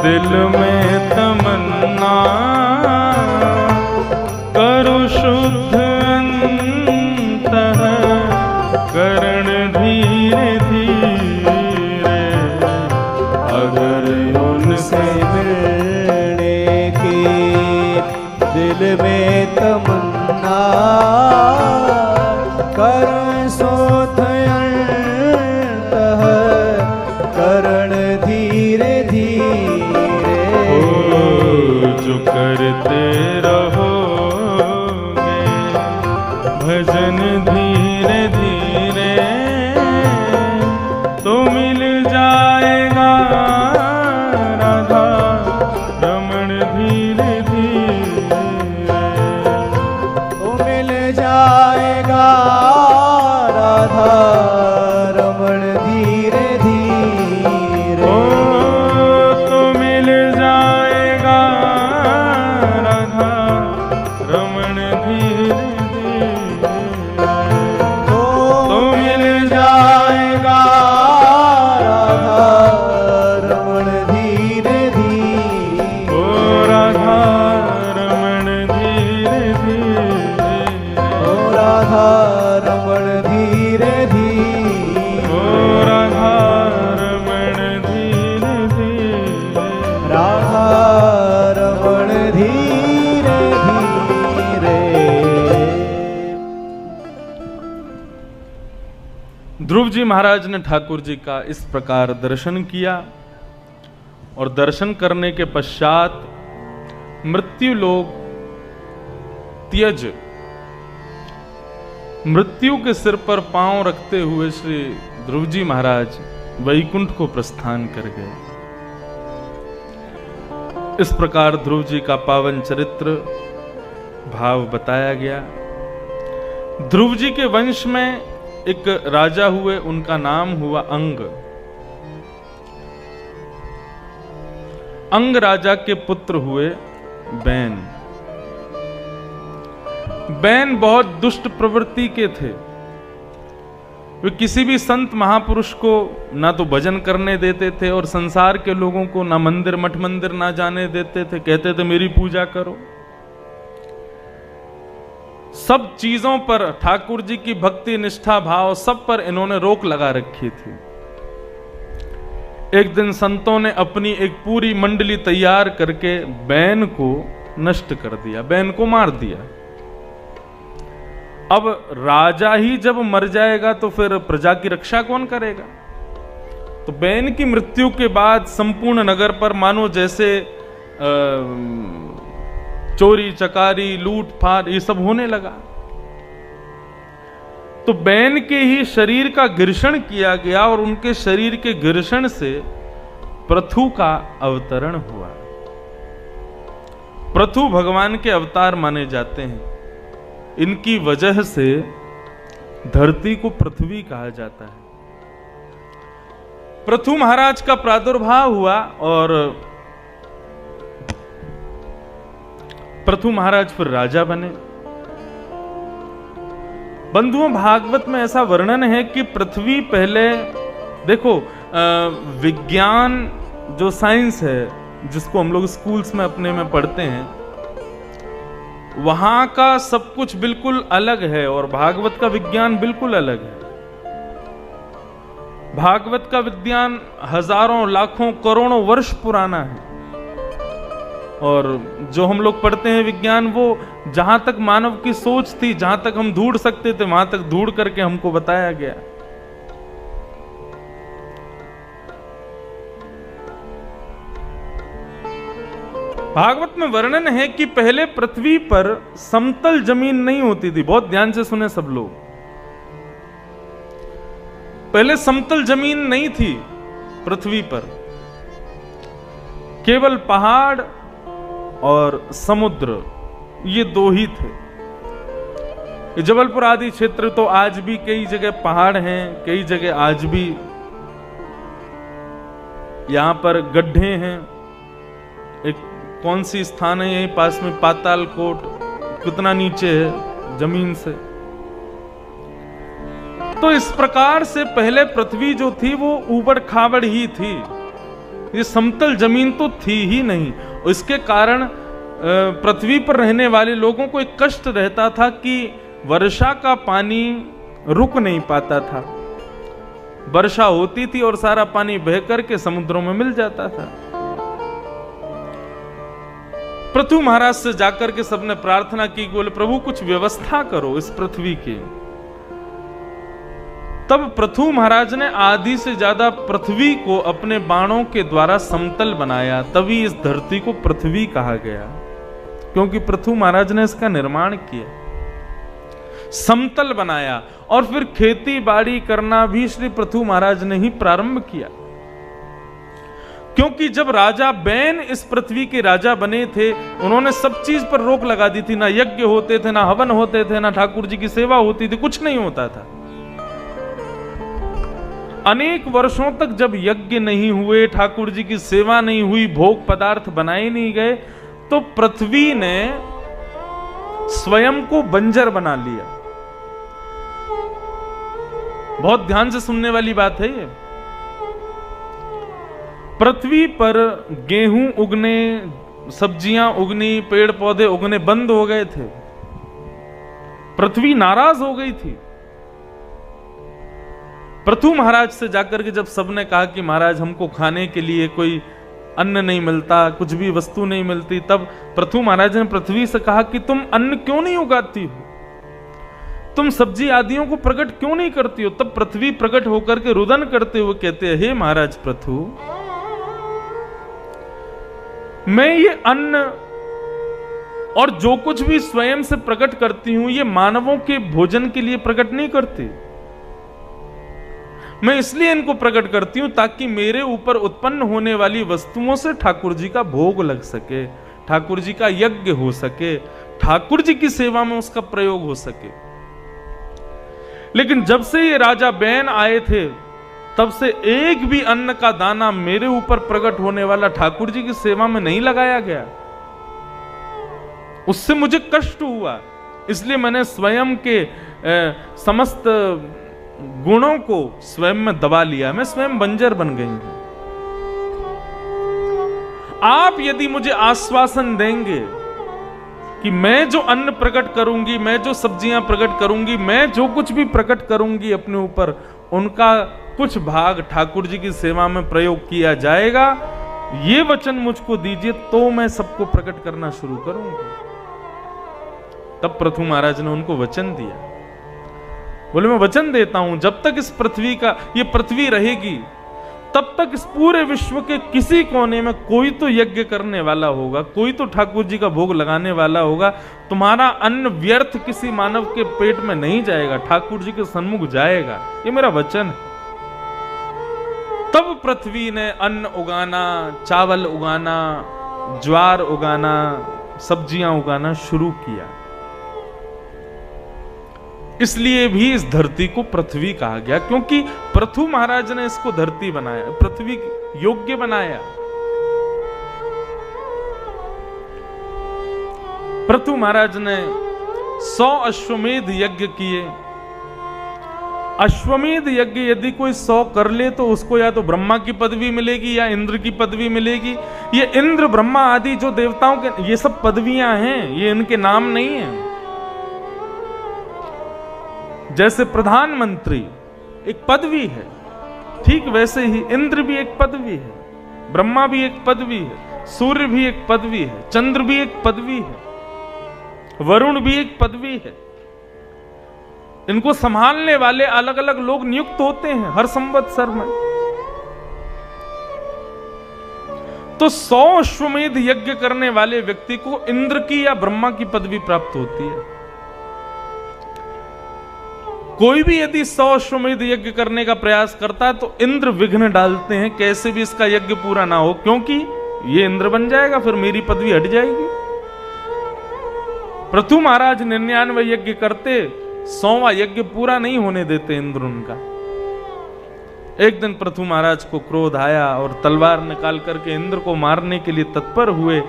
दिल में तमन्ना करु शुद्ध अंतः करण धीरे धीरे, अगर उनसे मिलने की दिल में तमन्ना कर सोथ अंतः करण धीरे धीरे, जो करते रहोगे भजन धीरे धीरे, तो मिल जाएगा राधा रमण धीरे धीरे, तो मिल जाएगा राधा रमण धीरे धीरे, ओ तो मिल जाएगा राधा रमण धीरे धीरे, तो मिल जाएगा राधा रमण धीरे धीरे, ओ राधा रमण धीरे धीरे, ओ राधा रमण धीरे धीरे, ओ राधा रमण धीरे धीरे, राधा रमण धीरे धीरे। ध्रुव जी महाराज ने ठाकुर जी का इस प्रकार दर्शन किया और दर्शन करने के पश्चात मृत्यु लोक त्यज मृत्यु के सिर पर पांव रखते हुए श्री ध्रुव जी महाराज वैकुंठ को प्रस्थान कर गए। इस प्रकार ध्रुव जी का पावन चरित्र भाव बताया गया। ध्रुव जी के वंश में एक राजा हुए, उनका नाम हुआ अंग। अंग राजा के पुत्र हुए बैन। बैन बहुत दुष्ट प्रवृत्ति के थे। वे किसी भी संत महापुरुष को ना तो भजन करने देते थे और संसार के लोगों को ना मंदिर मठ मंदिर ना जाने देते थे। कहते थे मेरी पूजा करो। सब चीजों पर, ठाकुर जी की भक्ति निष्ठा भाव सब पर इन्होंने रोक लगा रखी थी। एक दिन संतों ने अपनी एक पूरी मंडली तैयार करके बैन को नष्ट कर दिया, बैन को मार दिया। अब राजा ही जब मर जाएगा तो फिर प्रजा की रक्षा कौन करेगा? तो बैन की मृत्यु के बाद संपूर्ण नगर पर मानो जैसे चोरी चकारी लूटफाट ये सब होने लगा। तो बैन के ही शरीर का घर्षण किया गया और उनके शरीर के घर्षण से पृथु का अवतरण हुआ। पृथु भगवान के अवतार माने जाते हैं। इनकी वजह से धरती को पृथ्वी कहा जाता है। पृथु महाराज का प्रादुर्भाव हुआ और पृथु महाराज फिर राजा बने। बंधुओं, भागवत में ऐसा वर्णन है कि पृथ्वी पहले, देखो विज्ञान जो साइंस है जिसको हम लोग स्कूल्स में अपने में पढ़ते हैं, वहां का सब कुछ बिल्कुल अलग है और भागवत का विज्ञान बिल्कुल अलग है। भागवत का विज्ञान हजारों लाखों करोड़ों वर्ष पुराना है और जो हम लोग पढ़ते हैं विज्ञान, वो जहां तक मानव की सोच थी, जहां तक हम ढूंढ सकते थे वहां तक ढूंढ करके हमको बताया गया। भागवत में वर्णन है कि पहले पृथ्वी पर समतल जमीन नहीं होती थी। बहुत ध्यान से सुने सब लोग, पहले समतल जमीन नहीं थी पृथ्वी पर, केवल पहाड़ और समुद्र, ये दो ही थे। जबलपुर आदि क्षेत्र तो आज भी कई जगह पहाड़ हैं, कई जगह आज भी यहां पर गड्ढे हैं। एक कौन सी स्थान है यहीं पास में, पाताल कोट, कितना नीचे है जमीन से। तो इस प्रकार से पहले पृथ्वी जो थी वो ऊबड़ खाबड़ ही थी। ये समतल जमीन तो थी ही नहीं। इसके कारण पृथ्वी पर रहने वाले लोगों को एक कष्ट रहता था कि वर्षा का पानी रुक नहीं पाता था। वर्षा होती थी और सारा पानी बह करके समुद्रों में मिल जाता था। पृथु महाराज से जाकर के सबने प्रार्थना की, बोले प्रभु कुछ व्यवस्था करो इस पृथ्वी की। तब पृथु महाराज ने आधी से ज्यादा पृथ्वी को अपने बाणों के द्वारा समतल बनाया, तभी इस धरती को पृथ्वी कहा गया, क्योंकि पृथु महाराज ने इसका निर्माण किया, समतल बनाया। और फिर खेती बाड़ी करना भी श्री पृथु महाराज ने ही प्रारंभ किया, क्योंकि जब राजा बैन इस पृथ्वी के राजा बने थे, उन्होंने सब चीज पर रोक लगा दी थी। ना यज्ञ होते थे, ना हवन होते थे, ना ठाकुर जी की सेवा होती थी, कुछ नहीं होता था। अनेक वर्षों तक जब यज्ञ नहीं हुए, ठाकुर जी की सेवा नहीं हुई, भोग पदार्थ बनाए नहीं गए, तो पृथ्वी ने स्वयं को बंजर बना लिया। बहुत ध्यान से सुनने वाली बात है ये। पृथ्वी पर गेहूं उगने, सब्जियां उगनी, पेड़ पौधे उगने बंद हो गए थे। पृथ्वी नाराज हो गई थी। पृथु महाराज से जाकर के जब सबने कहा कि महाराज हमको खाने के लिए कोई अन्न नहीं मिलता, कुछ भी वस्तु नहीं मिलती, तब पृथु महाराज ने पृथ्वी से कहा कि तुम अन्न क्यों नहीं उगाती हो, तुम सब्जी आदियों को प्रकट क्यों नहीं करती हो। तब पृथ्वी प्रकट होकर के रुदन करते हुए कहते हैं, हे महाराज पृथु, मैं ये अन्न और जो कुछ भी स्वयं से प्रकट करती हूं, ये मानवों के भोजन के लिए प्रकट नहीं करती। मैं इसलिए इनको प्रकट करती हूं ताकि मेरे ऊपर उत्पन्न होने वाली वस्तुओं से ठाकुर जी का भोग लग सके, ठाकुर जी का यज्ञ हो सके, ठाकुर जी की सेवा में उसका प्रयोग हो सके। लेकिन जब से ये राजा बैन आए थे, तब से एक भी अन्न का दाना मेरे ऊपर प्रकट होने वाला ठाकुर जी की सेवा में नहीं लगाया गया। उससे मुझे कष्ट हुआ, इसलिए मैंने स्वयं के समस्त गुणों को स्वयं में दबा लिया, मैं स्वयं बंजर बन गई हूं। आप यदि मुझे आश्वासन देंगे कि मैं जो अन्न प्रकट करूंगी, मैं जो सब्जियां प्रकट करूंगी, मैं जो कुछ भी प्रकट करूंगी अपने ऊपर, उनका कुछ भाग ठाकुर जी की सेवा में प्रयोग किया जाएगा, ये वचन मुझको दीजिए तो मैं सबको प्रकट करना शुरू करूंगा। तब पृथु महाराज ने उनको वचन दिया, बोले मैं वचन देता हूं जब तक इस पृथ्वी का, ये पृथ्वी रहेगी, तब तक इस पूरे विश्व के किसी कोने में कोई तो यज्ञ करने वाला होगा, कोई तो ठाकुर जी का भोग लगाने वाला होगा। तुम्हारा अन्न व्यर्थ किसी मानव के पेट में नहीं जाएगा, ठाकुर जी के सन्मुख जाएगा, ये मेरा वचन है। तब पृथ्वी ने अन्न उगाना, चावल उगाना, ज्वार उगाना, सब्जियां उगाना शुरू किया। इसलिए भी इस धरती को पृथ्वी कहा गया, क्योंकि पृथु महाराज ने इसको धरती बनाया, पृथ्वी योग्य बनाया। पृथु महाराज ने 100 अश्वमेध यज्ञ किए। अश्वमेध यज्ञ यदि कोई 100 कर ले तो उसको या तो ब्रह्मा की पदवी मिलेगी या इंद्र की पदवी मिलेगी। ये इंद्र ब्रह्मा आदि जो देवताओं के, ये सब पदवियां हैं, ये इनके नाम नहीं है। जैसे प्रधानमंत्री एक पदवी है, ठीक वैसे ही इंद्र भी एक पदवी है, ब्रह्मा भी एक पदवी है, सूर्य भी एक पदवी है, चंद्र भी एक पदवी है, वरुण भी एक पदवी है। इनको संभालने वाले अलग अलग लोग नियुक्त होते हैं हर संवत्सर में। तो 100 अश्वमेध यज्ञ करने वाले व्यक्ति को इंद्र की या ब्रह्मा की पदवी प्राप्त होती है। कोई भी यदि 100 अश्वमेध यज्ञ करने का प्रयास करता है तो इंद्र विघ्न डालते हैं, कैसे भी इसका यज्ञ पूरा ना हो, क्योंकि ये इंद्र बन जाएगा, फिर मेरी पदवी हट जाएगी। पृथु महाराज 99 यज्ञ करते, 100वां यज्ञ पूरा नहीं होने देते इंद्र उनका। एक दिन पृथु महाराज को क्रोध आया और तलवार निकाल करके इंद्र को मारने के लिए तत्पर हुए।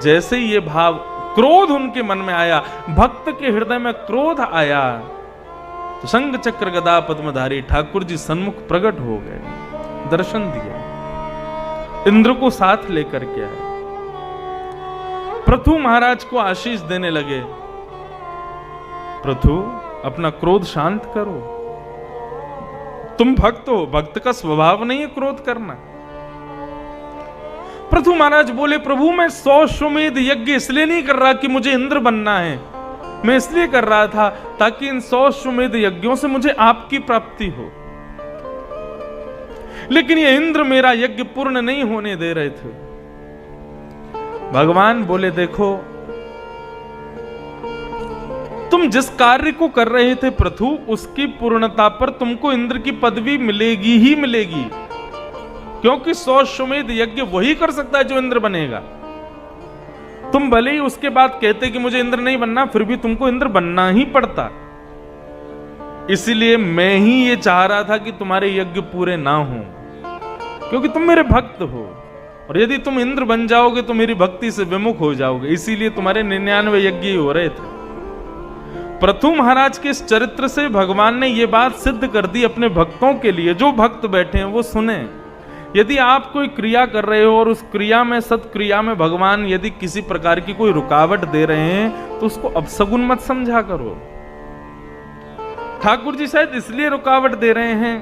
जैसे ही ये भाव, क्रोध उनके मन में आया, भक्त के हृदय में क्रोध आया, तो शंख चक्र गदा पद्मधारी ठाकुर जी सन्मुख प्रकट हो गए, दर्शन दिया। इंद्र को साथ लेकर के आए। पृथु महाराज को आशीष देने लगे, पृथु अपना क्रोध शांत करो, तुम भक्त हो, भक्त का स्वभाव नहीं है क्रोध करना। पृथु महाराज बोले, प्रभु मैं 100 अश्वमेध यज्ञ इसलिए नहीं कर रहा कि मुझे इंद्र बनना है, मैं इसलिए कर रहा था ताकि इन 100 अश्वमेध यज्ञों से मुझे आपकी प्राप्ति हो। लेकिन ये इंद्र मेरा यज्ञ पूर्ण नहीं होने दे रहे थे। भगवान बोले, देखो तुम जिस कार्य को कर रहे थे पृथु, उसकी पूर्णता पर तुमको इंद्र की पदवी मिलेगी ही मिलेगी, क्योंकि 100 अश्वमेध यज्ञ वही कर सकता है जो इंद्र बनेगा। तुम भले ही उसके बाद कहते कि मुझे इंद्र नहीं बनना, फिर भी तुमको इंद्र बनना ही पड़ता। इसलिए मैं ही ये चाह रहा था कि तुम्हारे यज्ञ पूरे ना हो, क्योंकि तुम मेरे भक्त हो, और यदि तुम इंद्र बन जाओगे तो मेरी भक्ति से विमुख हो जाओगे। इसीलिए तुम्हारे 99 यज्ञ हो रहे थे। पृथु महाराज के इस चरित्र से भगवान ने यह बात सिद्ध कर दी अपने भक्तों के लिए। जो भक्त बैठे हैं वो सुने, यदि आप कोई क्रिया कर रहे हो और उस क्रिया में, सत्क्रिया में भगवान यदि किसी प्रकार की कोई रुकावट दे रहे हैं तो उसको अपशगुन मत समझा करो। ठाकुर जी शायद इसलिए रुकावट दे रहे हैं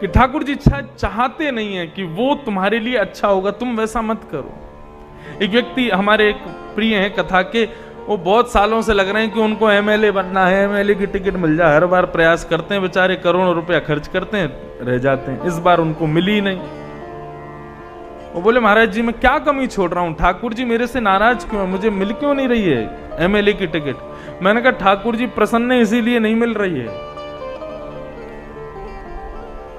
कि ठाकुर जी शायद चाहते नहीं है कि वो तुम्हारे लिए अच्छा होगा, तुम वैसा मत करो। एक व्यक्ति हमारे एक प्रिय हैं कथा के, वो बहुत सालों से लग रहे हैं कि उनको एमएलए बनना है, एमएलए की टिकट मिल जाए, हर बार प्रयास करते हैं, बेचारे करोड़ों रुपया खर्च करते हैं, रह जाते हैं। इस बार उनको मिली नहीं। वो बोले, महाराज जी मैं क्या कमी छोड़ रहा हूं, ठाकुर जी मेरे से नाराज क्यों है, मुझे मिल क्यों नहीं रही है एमएलए की टिकट। मैंने कहा, ठाकुर जी प्रसन्न है इसीलिए नहीं मिल रही है।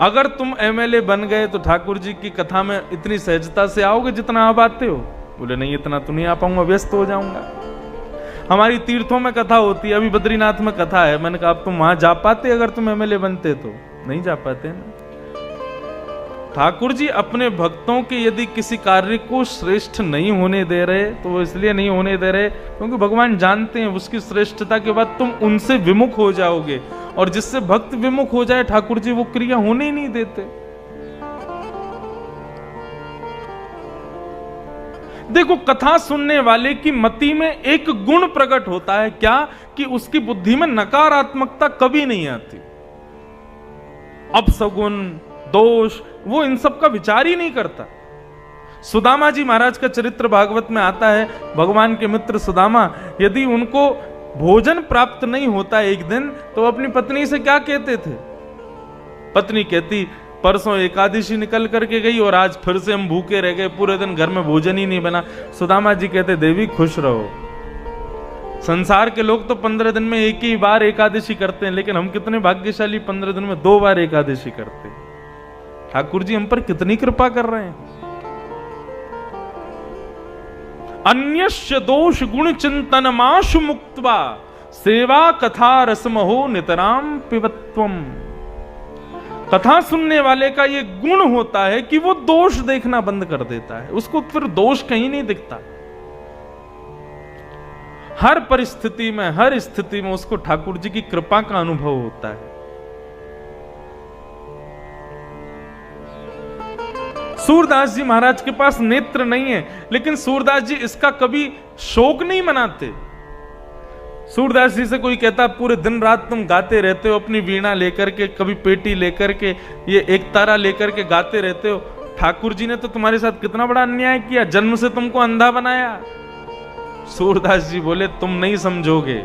अगर तुम एमएलए बन गए तो ठाकुर जी की कथा में इतनी सहजता से आओगे जितना आप आते हो। बोले, नहीं इतना तो नहीं आ पाऊंगा, व्यस्त हो जाऊंगा। हमारी तीर्थों में कथा होती है, अभी बद्रीनाथ में कथा है। मैंने कहा, अब तुम वहां जा पाते अगर तुम एमएलए बनते तो? नहीं जा पाते ना। ठाकुर जी अपने भक्तों के यदि किसी कार्य को श्रेष्ठ नहीं होने दे रहे तो वो इसलिए नहीं होने दे रहे क्योंकि भगवान जानते हैं उसकी श्रेष्ठता के बाद तुम उनसे विमुख हो जाओगे, और जिससे भक्त विमुख हो जाए ठाकुर जी वो क्रिया होने ही नहीं देते। देखो, कथा सुनने वाले की मति में एक गुण प्रकट होता है, क्या कि उसकी बुद्धि में नकारात्मकता कभी नहीं आती। अपशगुन, दोष, वो इन सब का विचार ही नहीं करता। सुदामा जी महाराज का चरित्र भागवत में आता है। भगवान के मित्र सुदामा, यदि उनको भोजन प्राप्त नहीं होता एक दिन तो अपनी पत्नी से क्या कहते थे? पत्नी कहती, परसों एकादशी निकल करके गई और आज फिर से हम भूखे रह गए, पूरे दिन घर में भोजन ही नहीं बना। सुदामा जी कहते, देवी खुश रहो, संसार के लोग तो 15 दिन में एक ही बार एकादशी करते हैं, लेकिन हम कितने भाग्यशाली, 15 दिन में 2 बार एकादशी करते हैं। ठाकुर जी हम पर कितनी कृपा कर रहे हैं। अन्यस्य दोष गुण चिंतन माशु मुक्त्वा सेवा कथा रसमहो नितराम पिबत्वम। कथा सुनने वाले का ये गुण होता है कि वो दोष देखना बंद कर देता है, उसको फिर दोष कहीं नहीं दिखता। हर परिस्थिति में, हर स्थिति में उसको ठाकुर जी की कृपा का अनुभव होता है। सूरदास जी महाराज के पास नेत्र नहीं है, लेकिन सूरदास जी इसका कभी शोक नहीं मनाते। सूरदास जी से कोई कहता, पूरे दिन रात तुम गाते रहते हो अपनी वीणा लेकर के, कभी पेटी लेकर के, ये एक तारा लेकर के गाते रहते हो, ठाकुर जी ने तो तुम्हारे साथ कितना बड़ा अन्याय किया, जन्म से तुमको अंधा बनाया। सूरदास जी बोले, तुम नहीं समझोगे,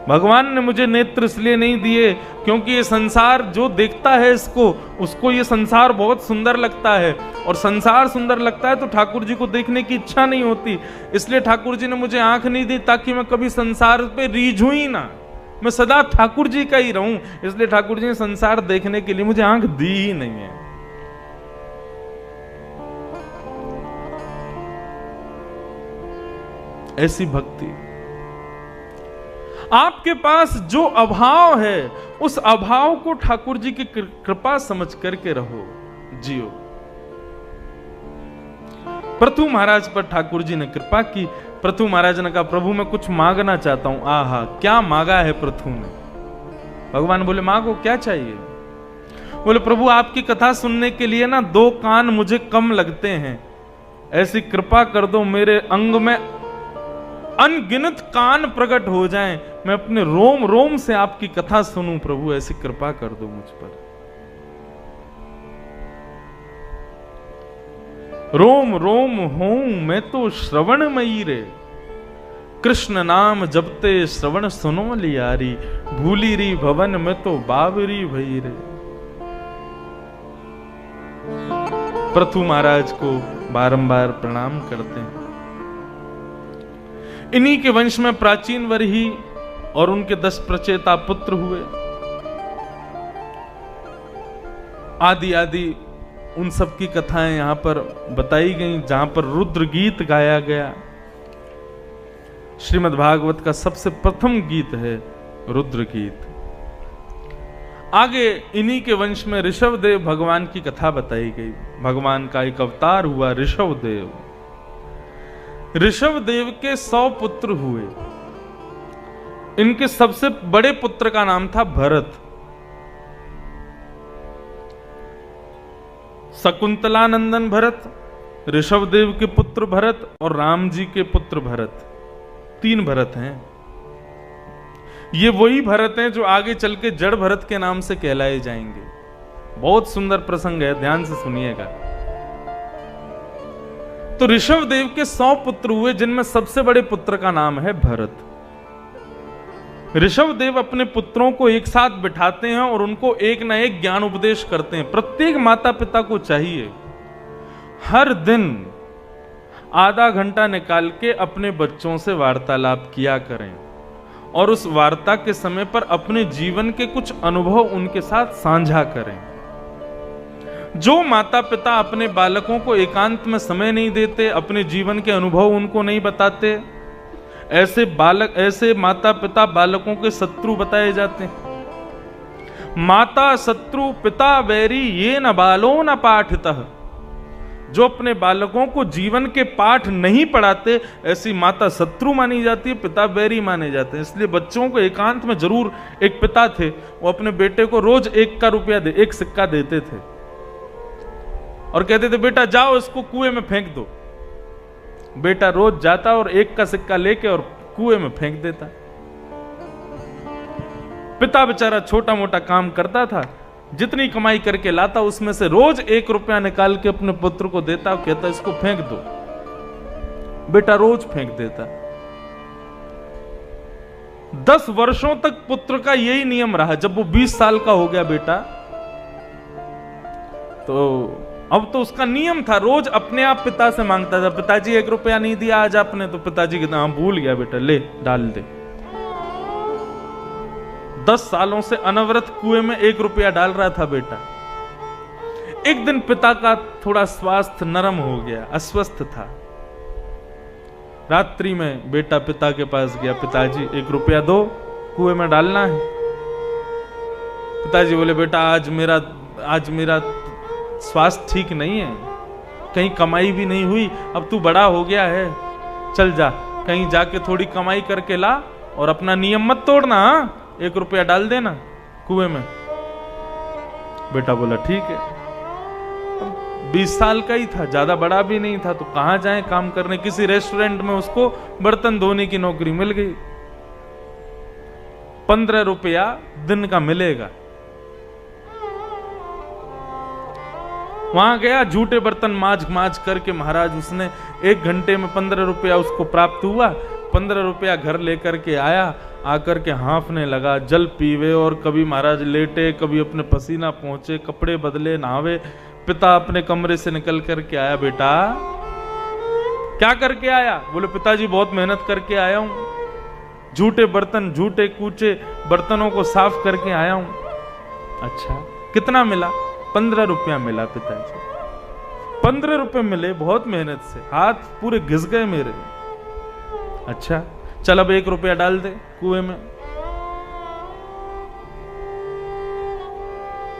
भगवान ने मुझे नेत्र इसलिए नहीं दिए क्योंकि ये संसार जो देखता है इसको, उसको ये संसार बहुत सुंदर लगता है, और संसार सुंदर लगता है तो ठाकुर जी को देखने की इच्छा नहीं होती। इसलिए ठाकुर जी ने मुझे आंख नहीं दी ताकि मैं कभी संसार पे रीझूं ही ना, मैं सदा ठाकुर जी का ही रहूं। इसलिए ठाकुर जी ने संसार देखने के लिए मुझे आंख दी ही नहीं है। ऐसी भक्ति, आपके पास जो अभाव है उस अभाव को ठाकुर जी की कृपा समझ करके रहो, जियो। पृथु महाराज पर ठाकुर जी ने कृपा की। पृथु महाराज ने कहा, प्रभु मैं कुछ मांगना चाहता हूं। आहा, क्या मांगा है पृथु ने? भगवान बोले, मांगो, क्या चाहिए? बोले प्रभु आपकी कथा सुनने के लिए ना 2 कान मुझे कम लगते हैं, ऐसी कृपा कर दो मेरे अंग में अनगिनत कान प्रकट हो जाएं, मैं अपने रोम रोम से आपकी कथा सुनूं प्रभु, ऐसी कृपा कर दो मुझ पर। रोम रोम हूं मैं तो श्रवणमयी रे, कृष्ण नाम जपते श्रवण सुनो लियारी, भूली री भवन में तो बाबरी भई रे। पृथु महाराज को बारंबार प्रणाम करते हैं। इन्हीं के वंश में प्राचीन वरही और उनके 10 प्रचेता पुत्र हुए। आदि आदि उन सब की कथाएं यहां पर बताई गई, जहां पर रुद्र गीत गाया गया। श्रीमद् भागवत का सबसे प्रथम गीत है रुद्र गीत। आगे इन्हीं के वंश में ऋषभ देव भगवान की कथा बताई गई। भगवान का एक अवतार हुआ ऋषभ देव। ऋषभ देव के 100 पुत्र हुए। इनके सबसे बड़े पुत्र का नाम था भरत। शकुंतलानंदन भरत, ऋषभ देव के पुत्र भरत और राम जी के पुत्र भरत, 3 भरत हैं। ये वही भरत हैं जो आगे चल के जड़ भरत के नाम से कहलाए जाएंगे। बहुत सुंदर प्रसंग है, ध्यान से सुनिएगा। तो ऋषभ देव के 100 पुत्र हुए, जिनमें सबसे बड़े पुत्र का नाम है भरत। ऋषभ देव अपने पुत्रों को एक साथ बिठाते हैं और उनको एक ना एक ज्ञान उपदेश करते हैं। प्रत्येक माता पिता को चाहिए हर दिन आधा घंटा निकाल के अपने बच्चों से वार्तालाप किया करें और उस वार्ता के समय पर अपने जीवन के कुछ अनुभव उनके साथ साझा करें। जो माता पिता अपने बालकों को एकांत में समय नहीं देते, अपने जीवन के अनुभव उनको नहीं बताते, ऐसे माता पिता बालकों के शत्रु बताए जाते हैं। माता शत्रु पिता वैरी ये न बालो न पाठितः। जो अपने बालकों को जीवन के पाठ नहीं पढ़ाते, ऐसी माता शत्रु मानी जाती है, पिता बैरी माने जाते हैं। इसलिए बच्चों को एकांत में जरूर, एक पिता थे वो अपने बेटे को रोज 1 रुपया एक सिक्का देते थे और कहते थे बेटा जाओ इसको कुएं में फेंक दो। बेटा रोज जाता और 1 का सिक्का लेके और कुएं में फेंक देता। पिता बेचारा छोटा मोटा काम करता था, जितनी कमाई करके लाता उसमें से रोज 1 रुपया निकाल के अपने पुत्र को देता और कहता इसको फेंक दो। बेटा रोज फेंक देता। 10 वर्षों तक पुत्र का यही नियम रहा। जब वो 20 साल का हो गया बेटा, तो अब तो उसका नियम था, रोज अपने आप पिता से मांगता था, पिताजी 1 रुपया नहीं दिया आज आपने, तो पिताजी कहते हाँ भूल गया बेटा, ले डाल दे। 10 सालों से अनवरत कुएं में 1 रुपया डाल रहा था बेटा। एक दिन पिता का थोड़ा स्वास्थ्य नरम हो गया, अस्वस्थ था। रात्रि में बेटा पिता के पास गया, पिताजी 1 रुपया दो, कुएं में डालना है। पिताजी बोले बेटा आज मेरा स्वास्थ्य ठीक नहीं है, कहीं कमाई भी नहीं हुई, अब तू बड़ा हो गया है, चल जा कहीं जाके थोड़ी कमाई करके ला और अपना नियम मत तोड़ना, 1 रुपया डाल देना कुएं में। बेटा बोला ठीक है। 20 साल का ही था, ज्यादा बड़ा भी नहीं था, तो कहां जाए काम करने। किसी रेस्टोरेंट में उसको बर्तन धोने की नौकरी मिल गई। 15 रुपया दिन का मिलेगा। वहां गया, झूठे बर्तन माज करके महाराज उसने 1 घंटे में 15 रुपया उसको प्राप्त हुआ। 15 रुपया घर लेकर के आया, आकर के हांफने लगा, जल पीवे और कभी महाराज लेटे, कभी अपने पसीना पहुंचे, कपड़े बदले, नहावे। पिता अपने कमरे से निकल करके आया, बेटा क्या करके आया? बोले पिताजी बहुत मेहनत करके आया हूं, झूठे बर्तन, झूठे कूचे बर्तनों को साफ करके आया हूं। अच्छा कितना मिला? 15 रुपया मिला पिताजी। 15 रुपए मिले बहुत मेहनत से, हाथ पूरे घिस गए मेरे। अच्छा चल अब 1 रुपया डाल दे कुएं में।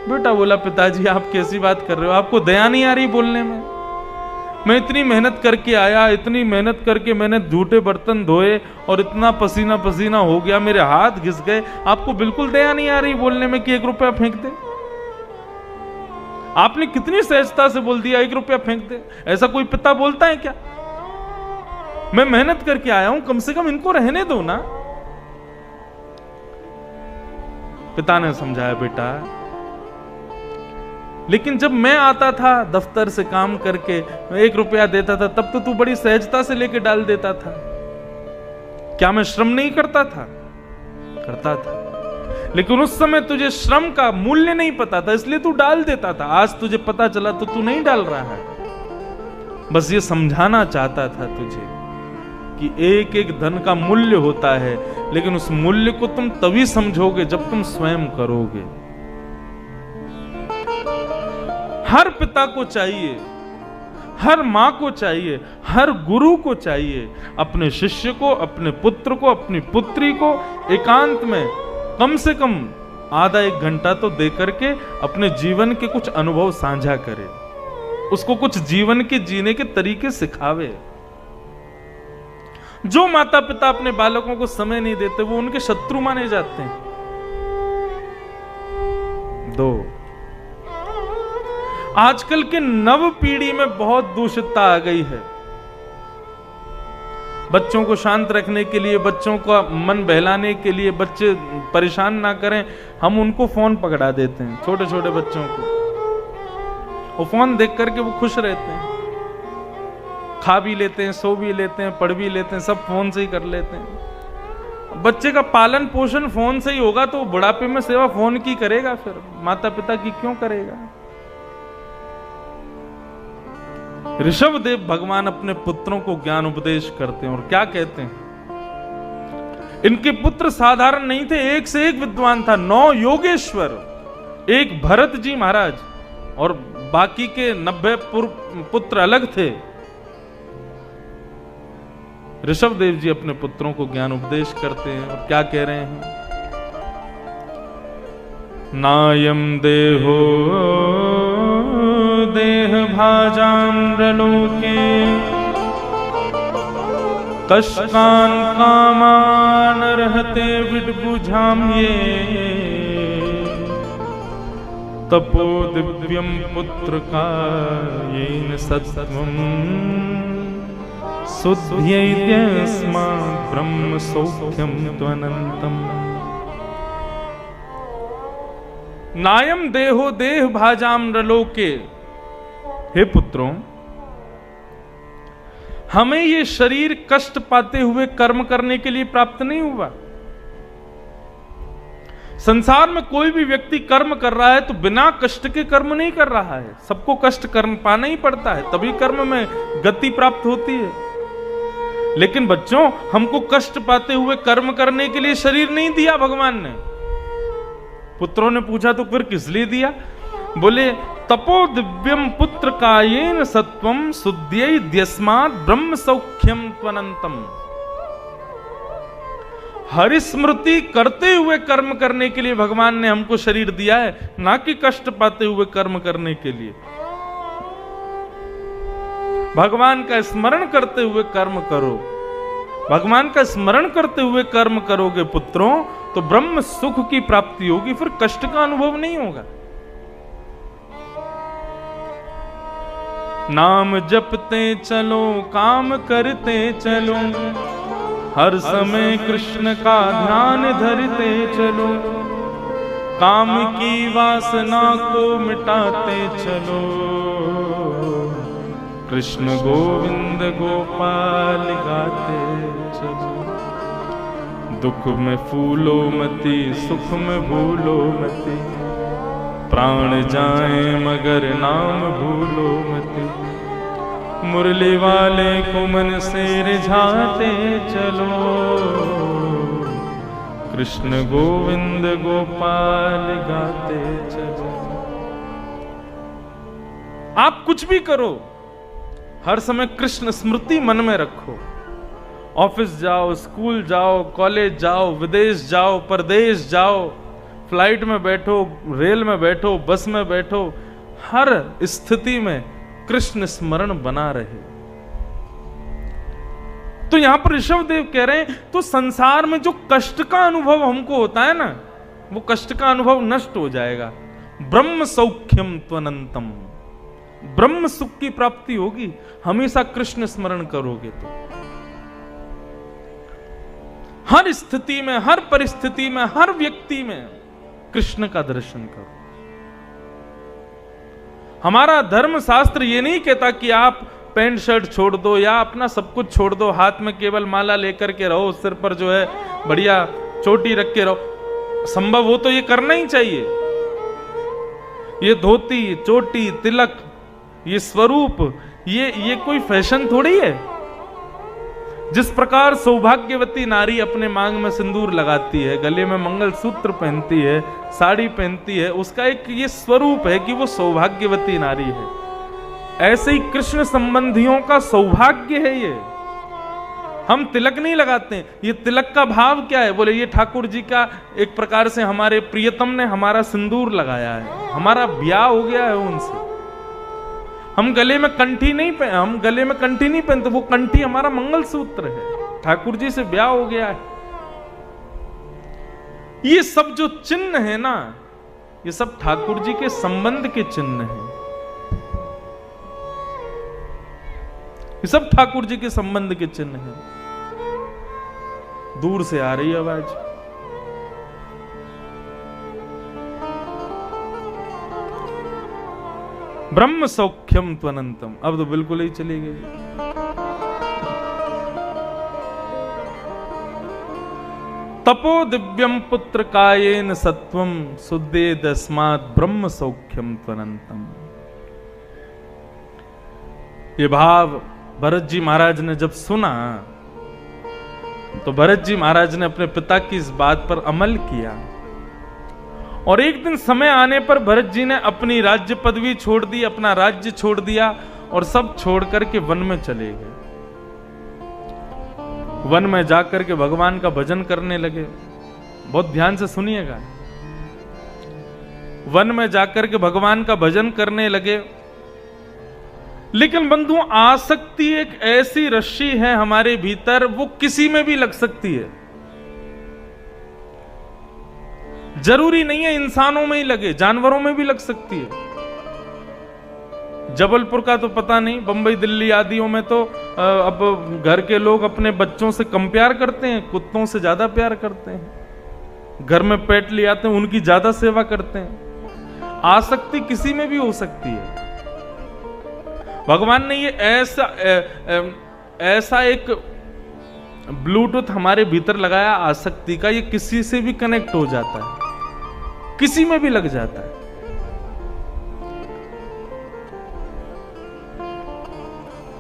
बेटा बोला पिताजी आप कैसी बात कर रहे हो, आपको दया नहीं आ रही बोलने में? मैं इतनी मेहनत करके आया, इतनी मेहनत करके मैंने झूठे बर्तन धोए और इतना पसीना पसीना हो गया, मेरे हाथ घिस गए, आपको बिल्कुल दया नहीं आ रही बोलने में कि 1 रुपया फेंक दे? आपने कितनी सहजता से बोल दिया 1 रुपया फेंक दे। ऐसा कोई पिता बोलता है क्या? मैं मेहनत करके आया हूं, कम से कम इनको रहने दो ना। पिता ने समझाया, बेटा लेकिन जब मैं आता था दफ्तर से काम करके, 1 रुपया देता था, तब तो तू बड़ी सहजता से लेके डाल देता था। क्या मैं श्रम नहीं करता था? करता था, लेकिन उस समय तुझे श्रम का मूल्य नहीं पता था, इसलिए तू डाल देता था। आज तुझे पता चला तो तू नहीं डाल रहा है। बस ये समझाना चाहता था तुझे कि एक एक धन का मूल्य होता है, लेकिन उस मूल्य को तुम तभी समझोगे जब तुम स्वयं करोगे। हर पिता को चाहिए, हर मां को चाहिए, हर गुरु को चाहिए अपने शिष्य को, अपने पुत्र को, अपनी पुत्री को एकांत में कम से कम आधा 1 घंटा तो दे करके अपने जीवन के कुछ अनुभव साझा करे, उसको कुछ जीवन के जीने के तरीके सिखावे। जो माता पिता अपने बालकों को समय नहीं देते वो उनके शत्रु माने जाते हैं। 2, आजकल के नव पीढ़ी में बहुत दूषितता आ गई है। बच्चों को शांत रखने के लिए, बच्चों का मन बहलाने के लिए, बच्चे परेशान ना करें, हम उनको फोन पकड़ा देते हैं। छोटे छोटे बच्चों को वो फोन देख करके वो खुश रहते हैं, खा भी लेते हैं, सो भी लेते हैं, पढ़ भी लेते हैं, सब फोन से ही कर लेते हैं। बच्चे का पालन पोषण फोन से ही होगा तो बुढ़ापे में सेवा फोन की करेगा, फिर माता पिता की क्यों करेगा? ऋषभदेव भगवान अपने पुत्रों को ज्ञान उपदेश करते हैं और क्या कहते हैं? इनके पुत्र साधारण नहीं थे, एक से एक विद्वान था। 9 योगेश्वर, एक भरत जी महाराज और बाकी के 90 पुत्र अलग थे। ऋषभदेव जी अपने पुत्रों को ज्ञान उपदेश करते हैं और क्या कह रहे हैं? नायम देहो देह भाजाम्रलोके कष्टान कामान रहते विडबुझाम्ये तपो दिव्यम पुत्र का येन सत्वम शुद्ध्यैद्यस्मात् ब्रह्म सौख्यम त्वनन्तम। नायम देहो देह भाजाम्रलोके, हे पुत्रों, हमें ये शरीर कष्ट पाते हुए कर्म करने के लिए प्राप्त नहीं हुआ। संसार में कोई भी व्यक्ति कर्म कर रहा है तो बिना कष्ट के कर्म नहीं कर रहा है, सबको कष्ट कर्म पाना ही पड़ता है, तभी कर्म में गति प्राप्त होती है। लेकिन बच्चों, हमको कष्ट पाते हुए कर्म करने के लिए शरीर नहीं दिया भगवान ने। पुत्रों ने पूछा तो फिर किस लिए दिया? बोले तपो दिव्यम पुत्र कायेन सत्वम शुद्ध्यैद्यस्मात् ब्रह्म सौख्यम त्वनन्तम। हरि स्मृति करते हुए कर्म करने के लिए भगवान ने हमको शरीर दिया है, ना कि कष्ट पाते हुए कर्म करने के लिए। भगवान का स्मरण करते हुए कर्म करो, भगवान का स्मरण करते हुए कर्म करोगे पुत्रों तो ब्रह्म सुख की प्राप्ति होगी, फिर कष्ट का अनुभव नहीं होगा। नाम जपते चलो, काम करते चलो, हर समय कृष्ण का ध्यान धरते चलो, काम की वासना को मिटाते चलो, कृष्ण गोविंद गोपाल गाते चलो। दुख में फूलो मती, सुख में भूलो मती, प्राण जाए मगर नाम भूलो मती, मुरली वाले को मन से रिझाते चलो, कृष्ण गोविंद गोपाल गाते चलो। आप कुछ भी करो, हर समय कृष्ण स्मृति मन में रखो। ऑफिस जाओ, स्कूल जाओ, कॉलेज जाओ, विदेश जाओ, परदेश जाओ, फ्लाइट में बैठो, रेल में बैठो, बस में बैठो, हर स्थिति में कृष्ण स्मरण बना रहे। तो यहां पर ऋषभदेव कह रहे हैं तो संसार में जो कष्ट का अनुभव हमको होता है ना, वो कष्ट का अनुभव नष्ट हो जाएगा। ब्रह्म सौख्यम त्वनंतम, ब्रह्म सुख की प्राप्ति होगी हमेशा कृष्ण स्मरण करोगे तो। हर स्थिति में, हर परिस्थिति में, हर व्यक्ति में कृष्ण का दर्शन करो। हमारा धर्म शास्त्र ये नहीं कहता कि आप पैंट शर्ट छोड़ दो या अपना सब कुछ छोड़ दो, हाथ में केवल माला लेकर के रहो, सिर पर जो है बढ़िया चोटी रख के रहो। संभव हो तो ये करना ही चाहिए। ये धोती, चोटी, तिलक, ये स्वरूप, ये कोई फैशन थोड़ी है। जिस प्रकार सौभाग्यवती नारी अपने मांग में सिंदूर लगाती है, गले में मंगलसूत्र पहनती है, साड़ी पहनती है, उसका एक ये स्वरूप है कि वो सौभाग्यवती नारी है। ऐसे ही कृष्ण संबंधियों का सौभाग्य है ये। हम तिलक नहीं लगाते हैं। ये तिलक का भाव क्या है? बोले ये ठाकुर जी का एक प्रकार से हमारे प्रियतम ने हमारा सिंदूर लगाया है, हमारा ब्याह हो गया है उनसे। हम गले में कंठी नहीं पहनते, वो कंठी हमारा मंगलसूत्र है, ठाकुर जी से ब्याह हो गया है। ये सब जो चिन्ह है ना, ये सब ठाकुर जी के संबंध के चिन्ह हैं। ये सब ठाकुर जी के संबंध के चिन्ह हैं। दूर से आ रही आवाज। ब्रह्म सौख्यम त्वनंतम, अब तो बिल्कुल ही चली गई। तपो दिव्यम पुत्र कायेन सत्वम सुदे दस्मात् ब्रह्म सौख्यम त्वनंतम। ये भाव भरत जी महाराज ने जब सुना तो भरत जी महाराज ने अपने पिता की इस बात पर अमल किया और एक दिन समय आने पर भरत जी ने अपनी राज्य पदवी छोड़ दी, अपना राज्य छोड़ दिया और सब छोड़ करके वन में चले गए। वन में जाकर के भगवान का भजन करने लगे। बहुत ध्यान से सुनिएगा। वन में जाकर के भगवान का भजन करने लगे। लेकिन बंधु, आसक्ति एक ऐसी रस्सी है हमारे भीतर, वो किसी में भी लग सकती है। जरूरी नहीं है इंसानों में ही लगे, जानवरों में भी लग सकती है। जबलपुर का तो पता नहीं, बंबई दिल्ली आदियों में तो अब घर के लोग अपने बच्चों से कम प्यार करते हैं, कुत्तों से ज्यादा प्यार करते हैं। घर में पेट ले आते हैं, उनकी ज्यादा सेवा करते हैं। आसक्ति किसी में भी हो सकती है। भगवान ने ये ऐसा एक ब्लूटूथ हमारे भीतर लगाया आसक्ति का, ये किसी से भी कनेक्ट हो जाता है, किसी में भी लग जाता है।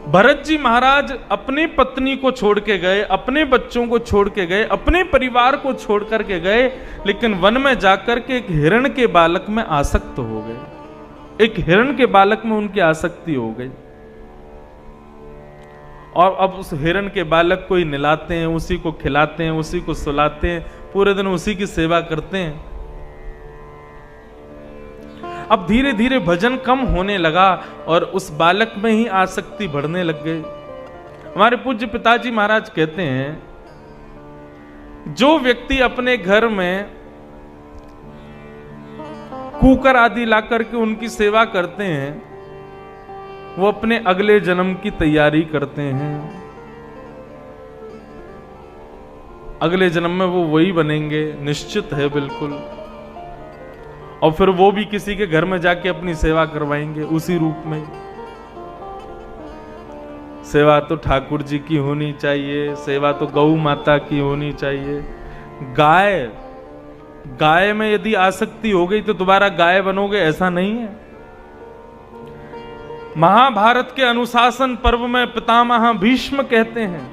भरत जी महाराज अपनी पत्नी को छोड़ के गए, अपने बच्चों को छोड़ के गए, अपने परिवार को छोड़ करके गए, लेकिन वन में जाकर के एक हिरण के बालक में आसक्त हो गए। एक हिरण के बालक में उनकी आसक्ति हो गई और अब उस हिरण के बालक को ही निलाते हैं, उसी को खिलाते हैं, उसी को सुलाते हैं, पूरे दिन उसी की सेवा करते हैं। अब धीरे धीरे भजन कम होने लगा और उस बालक में ही आसक्ति बढ़ने लग गई। हमारे पूज्य पिताजी महाराज कहते हैं, जो व्यक्ति अपने घर में कुकर आदि ला करके उनकी सेवा करते हैं, वो अपने अगले जन्म की तैयारी करते हैं। अगले जन्म में वो वही बनेंगे, निश्चित है बिल्कुल। और फिर वो भी किसी के घर में जाके अपनी सेवा करवाएंगे उसी रूप में। सेवा तो ठाकुर जी की होनी चाहिए, सेवा तो गौ माता की होनी चाहिए। गाय में यदि आसक्ति हो गई तो दोबारा गाय बनोगे, ऐसा नहीं है। महाभारत के अनुशासन पर्व में पितामह भीष्म कहते हैं,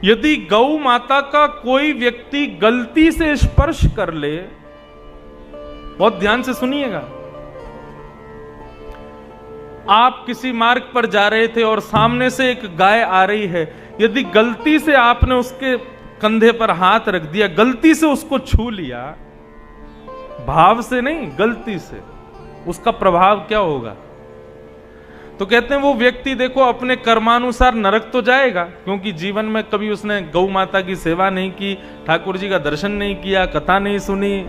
यदि गौ माता का कोई व्यक्ति गलती से स्पर्श कर ले, बहुत ध्यान से सुनिएगा, आप किसी मार्ग पर जा रहे थे और सामने से एक गाय आ रही है, यदि गलती से आपने उसके कंधे पर हाथ रख दिया, गलती से उसको छू लिया, भाव से नहीं, गलती से, उसका प्रभाव क्या होगा? तो कहते हैं वो व्यक्ति देखो अपने कर्मानुसार नरक तो जाएगा, क्योंकि जीवन में कभी उसने गौ माता की सेवा नहीं की, ठाकुर जी का दर्शन नहीं किया, कथा नहीं सुनी,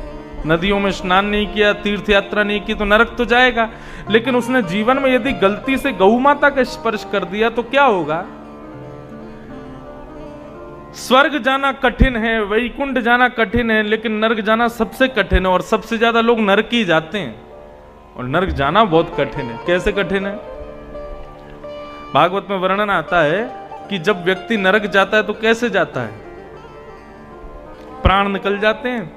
नदियों में स्नान नहीं किया, तीर्थ यात्रा नहीं की तो नरक तो जाएगा। लेकिन उसने जीवन में यदि गलती से गौ माता का स्पर्श कर दिया तो क्या होगा? स्वर्ग जाना कठिन है, वैकुंठ जाना कठिन है, लेकिन नरक जाना सबसे कठिन है। और सबसे ज्यादा लोग नरक ही जाते हैं, और नरक जाना बहुत कठिन है। कैसे कठिन है? भागवत में वर्णन आता है कि जब व्यक्ति नरक जाता है तो कैसे जाता है? प्राण निकल जाते हैं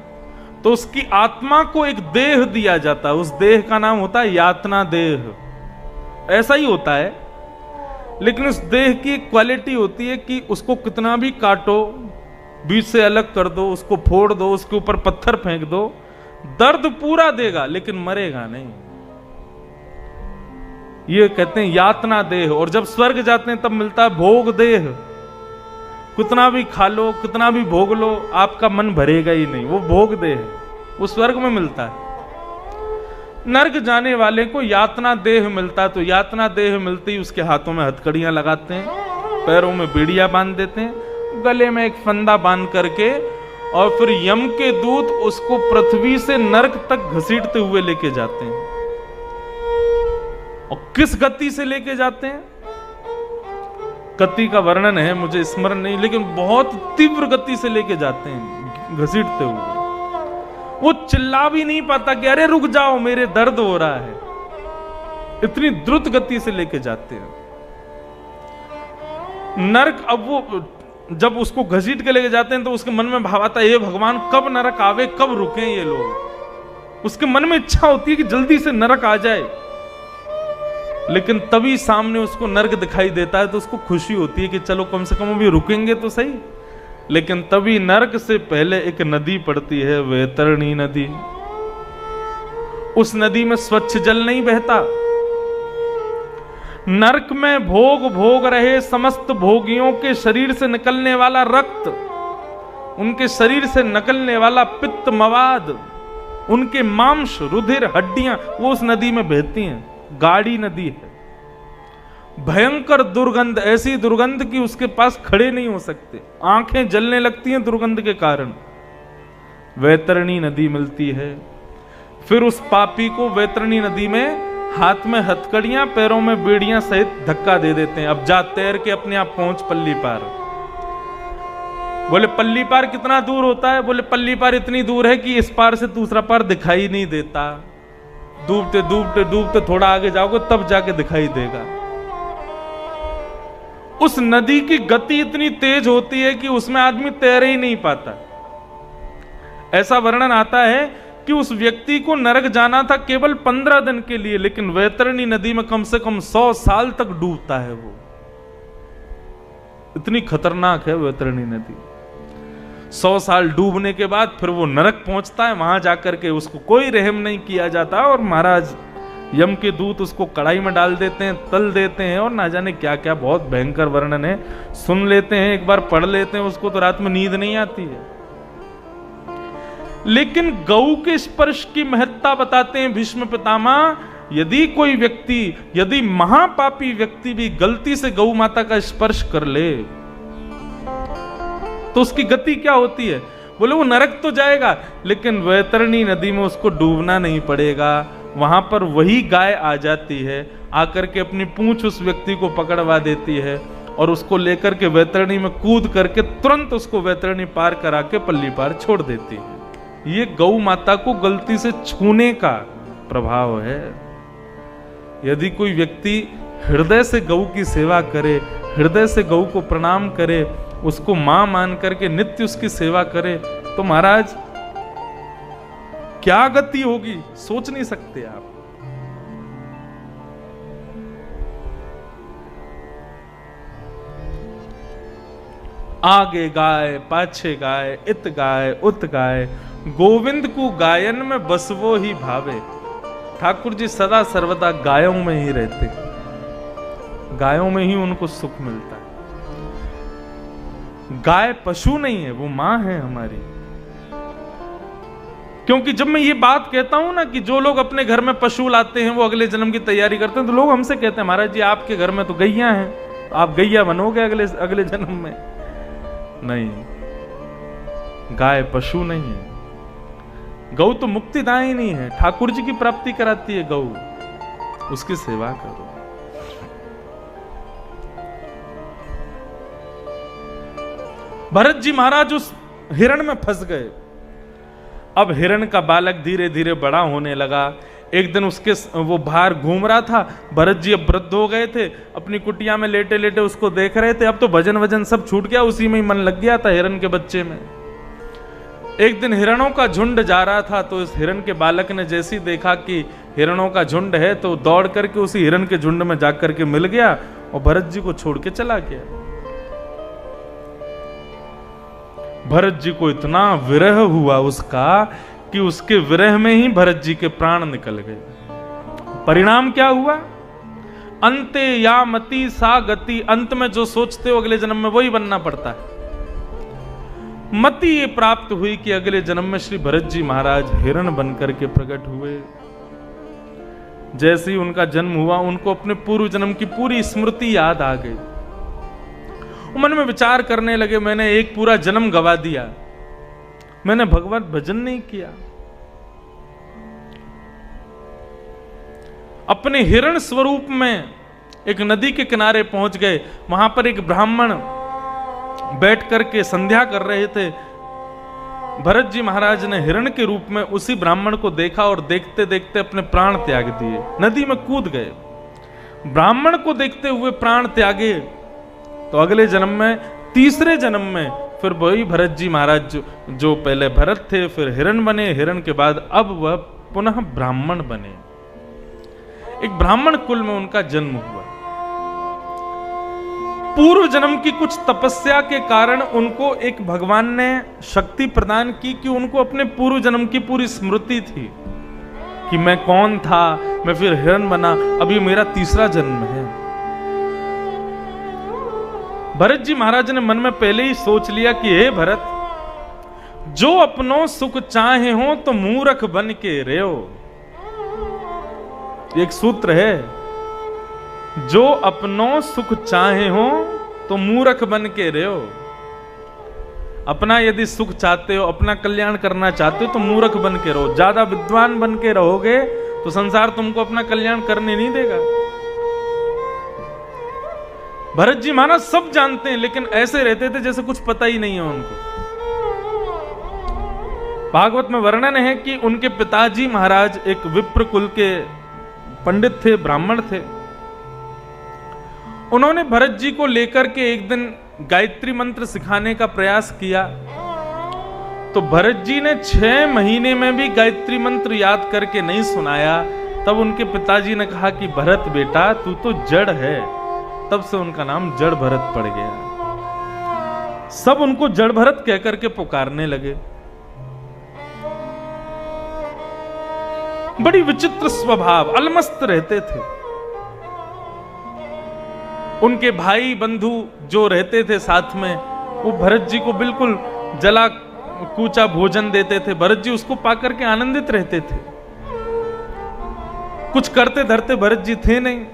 तो उसकी आत्मा को एक देह दिया जाता है। उस देह का नाम होता है यातना देह। ऐसा ही होता है, लेकिन उस देह की एक क्वालिटी होती है कि उसको कितना भी काटो, बीच से अलग कर दो, उसको फोड़ दो, उसके ऊपर पत्थर फेंक दो, दर्द पूरा देगा लेकिन मरेगा नहीं। ये कहते हैं यातना देह। और जब स्वर्ग जाते हैं तब मिलता है भोग देह। कितना भी खा लो, कितना भी भोग लो, आपका मन भरेगा ही नहीं। वो भोग देह है, वो स्वर्ग में मिलता है। नर्क जाने वाले को यातना देह मिलता है, तो यातना देह मिलते ही उसके हाथों में हथकड़ियां लगाते हैं, पैरों में बेड़ियां बांध देते हैं, गले में एक फंदा बांध करके, और फिर यम के दूत उसको पृथ्वी से नर्क तक घसीटते हुए लेके जाते हैं। और किस गति से लेके जाते हैं? गति का वर्णन है, मुझे स्मरण नहीं, लेकिन बहुत तीव्र गति से लेके जाते हैं घसीटते हुए। वो चिल्ला भी नहीं पाता कि अरे रुक जाओ मेरे दर्द हो रहा है। इतनी द्रुत गति से लेके जाते हैं नरक। अब वो जब उसको घसीट के लेके जाते हैं तो उसके मन में भाव आता है, हे भगवान कब नरक आवे, कब रुके ये लोग। उसके मन में इच्छा होती है कि जल्दी से नरक आ जाए, लेकिन तभी सामने उसको नरक दिखाई देता है तो उसको खुशी होती है कि चलो कम से कम अभी रुकेंगे तो सही। लेकिन तभी नरक से पहले एक नदी पड़ती है, वैतरणी नदी। उस नदी में स्वच्छ जल नहीं बहता। नरक में भोग भोग रहे समस्त भोगियों के शरीर से निकलने वाला रक्त, उनके शरीर से निकलने वाला पित्त मवाद, उनके मांस रुधिर हड्डियां, वो उस नदी में बहती हैं। गाढ़ी नदी है, भयंकर दुर्गंध, ऐसी दुर्गंध कि उसके पास खड़े नहीं हो सकते, आंखें जलने लगती हैं दुर्गंध के कारण। वैतरणी नदी मिलती है। फिर उस पापी को वैतरणी नदी में हाथ में हथकड़ियां, पैरों में बेड़ियां सहित धक्का दे देते हैं। अब जा तैर के अपने आप पहुंच पल्ली पार। बोले पल्ली पार कितना दूर होता है? बोले पल्ली पार इतनी दूर है कि इस पार से दूसरा पार दिखाई नहीं देता। डूबते डूबते डूबते थोड़ा आगे जाओगे तब जाके दिखाई देगा। उस नदी की गति इतनी तेज होती है कि उसमें आदमी तैर ही नहीं पाता। ऐसा वर्णन आता है कि उस व्यक्ति को नरक जाना था केवल 15 दिन के लिए, लेकिन वैतरणी नदी में कम से कम 100 साल तक डूबता है वो। इतनी खतरनाक है वैतरणी नदी। 100 साल डूबने के बाद फिर वो नरक पहुंचता है। वहां जाकर के उसको कोई रहम नहीं किया जाता, और महाराज यम के दूत उसको कढ़ाई में डाल देते हैं, तल देते हैं, और ना जाने क्या क्या बहुत भयंकर वर्णन है। सुन लेते हैं, एक बार पढ़ लेते हैं उसको तो रात में नींद नहीं आती है। लेकिन गौ के स्पर्श की महत्ता बताते हैं भीष्म पितामह। यदि कोई व्यक्ति, यदि महापापी व्यक्ति भी गलती से गौ माता का स्पर्श कर ले तो उसकी गति क्या होती है? बोले वो नरक तो जाएगा, लेकिन वैतरणी नदी में उसको डूबना नहीं पड़ेगा। वहां पर वही गाय आ जाती है, आकर के अपनी पूंछ उस व्यक्ति को पकड़वा देती है, और उसको लेकर के वैतरणी में कूद करके तुरंत उसको वैतरणी पार करा के पल्ली पार छोड़ देती है। ये गौ माता को गलती से छूने का प्रभाव है। यदि कोई व्यक्ति हृदय से गौ की सेवा करे, हृदय से गौ को प्रणाम करे, उसको मां मान करके नित्य उसकी सेवा करे, तो महाराज क्या गति होगी सोच नहीं सकते आप। आगे गाय पाछे गाय, इत गाय उत गाय, गोविंद को गायन में बसवो ही भावे। ठाकुर जी सदा सर्वदा गायों में ही रहते, गायों में ही उनको सुख मिलता है। गाय पशु नहीं है, वो मां है हमारी। क्योंकि जब मैं ये बात कहता हूं ना कि जो लोग अपने घर में पशु लाते हैं वो अगले जन्म की तैयारी करते हैं, तो लोग हमसे कहते हैं महाराज जी आपके घर में तो गैया हैं, तो आप गैया बनोगे अगले जन्म में। नहीं, गाय पशु नहीं है, गौ तो मुक्तिदायिनी है, ठाकुर जी की प्राप्ति कराती है गौ, उसकी सेवा करो। भरत जी महाराज उस हिरण में फंस गए। अब हिरण का बालक धीरे धीरे बड़ा होने लगा। एक दिन उसके वो बाहर घूम रहा था। भरत जी अब वृद्ध हो गए थे, अपनी कुटिया में लेटे लेटे उसको देख रहे थे। अब तो भजन वजन सब छूट गया, उसी में ही मन लग गया था हिरण के बच्चे में। एक दिन हिरणों का झुंड जा रहा था, तो इस हिरण के बालक ने जैसे ही देखा कि हिरणों का झुंड है, तो दौड़ करके उसी हिरण के झुंड में जाकर के मिल गया और भरत जी को छोड़ के चला गया। भरत जी को इतना विरह हुआ उसका कि उसके विरह में ही भरत जी के प्राण निकल गए। परिणाम क्या हुआ? अंते या मति सा गति, अंत में जो सोचते हो अगले जन्म में वही बनना पड़ता है। मति ये प्राप्त हुई कि अगले जन्म में श्री भरत जी महाराज हिरण बनकर के प्रकट हुए। जैसे ही उनका जन्म हुआ, उनको अपने पूर्व जन्म की पूरी स्मृति याद आ गई। मन में विचार करने लगे, मैंने एक पूरा जन्म गवा दिया, मैंने भगवत भजन नहीं किया। अपने हिरण स्वरूप में एक नदी के किनारे पहुंच गए। वहां पर एक ब्राह्मण बैठ करके संध्या कर रहे थे। भरत जी महाराज ने हिरण के रूप में उसी ब्राह्मण को देखा और देखते देखते अपने प्राण त्याग दिए, नदी में कूद गए। ब्राह्मण को देखते हुए प्राण त्यागे, तो अगले जन्म में, तीसरे जन्म में फिर वही भरत जी महाराज जो पहले भरत थे, फिर हिरण बने। हिरण के बाद अब वह पुनः ब्राह्मण बने। एक ब्राह्मण कुल में उनका जन्म हुआ। पूर्व जन्म की कुछ तपस्या के कारण उनको एक भगवान ने शक्ति प्रदान की कि उनको अपने पूर्व जन्म की पूरी स्मृति थी कि मैं कौन था, मैं फिर हिरण बना, अब ये मेरा तीसरा जन्म है। भरत जी महाराज ने मन में पहले ही सोच लिया कि हे भरत, जो अपनों सुख चाहे हो तो मूर्ख बन के रहो। एक सूत्र है, जो अपनों सुख चाहे हो तो मूर्ख बन के रहो। अपना यदि सुख चाहते हो, अपना कल्याण करना चाहते हो तो मूर्ख बन के रहो। ज्यादा विद्वान बन के रहोगे तो संसार तुमको अपना कल्याण करने नहीं देगा। भरत जी महाराज सब जानते हैं, लेकिन ऐसे रहते थे जैसे कुछ पता ही नहीं है उनको। भागवत में वर्णन है कि उनके पिताजी महाराज एक विप्र कुल के पंडित थे, ब्राह्मण थे। उन्होंने भरत जी को लेकर के एक दिन गायत्री मंत्र सिखाने का प्रयास किया, तो भरत जी ने 6 महीने में भी गायत्री मंत्र याद करके नहीं सुनाया। तब उनके पिताजी ने कहा कि भरत बेटा, तू तो जड़ है। तब से उनका नाम जड़ भरत पड़ गया। सब उनको जड़ भरत कहकर के पुकारने लगे। बड़ी विचित्र स्वभाव, अलमस्त रहते थे। उनके भाई बंधु जो रहते थे साथ में, वो भरत जी को बिल्कुल जला कूचा भोजन देते थे। भरत जी उसको पाकर के आनंदित रहते थे। कुछ करते धरते भरत जी थे नहीं।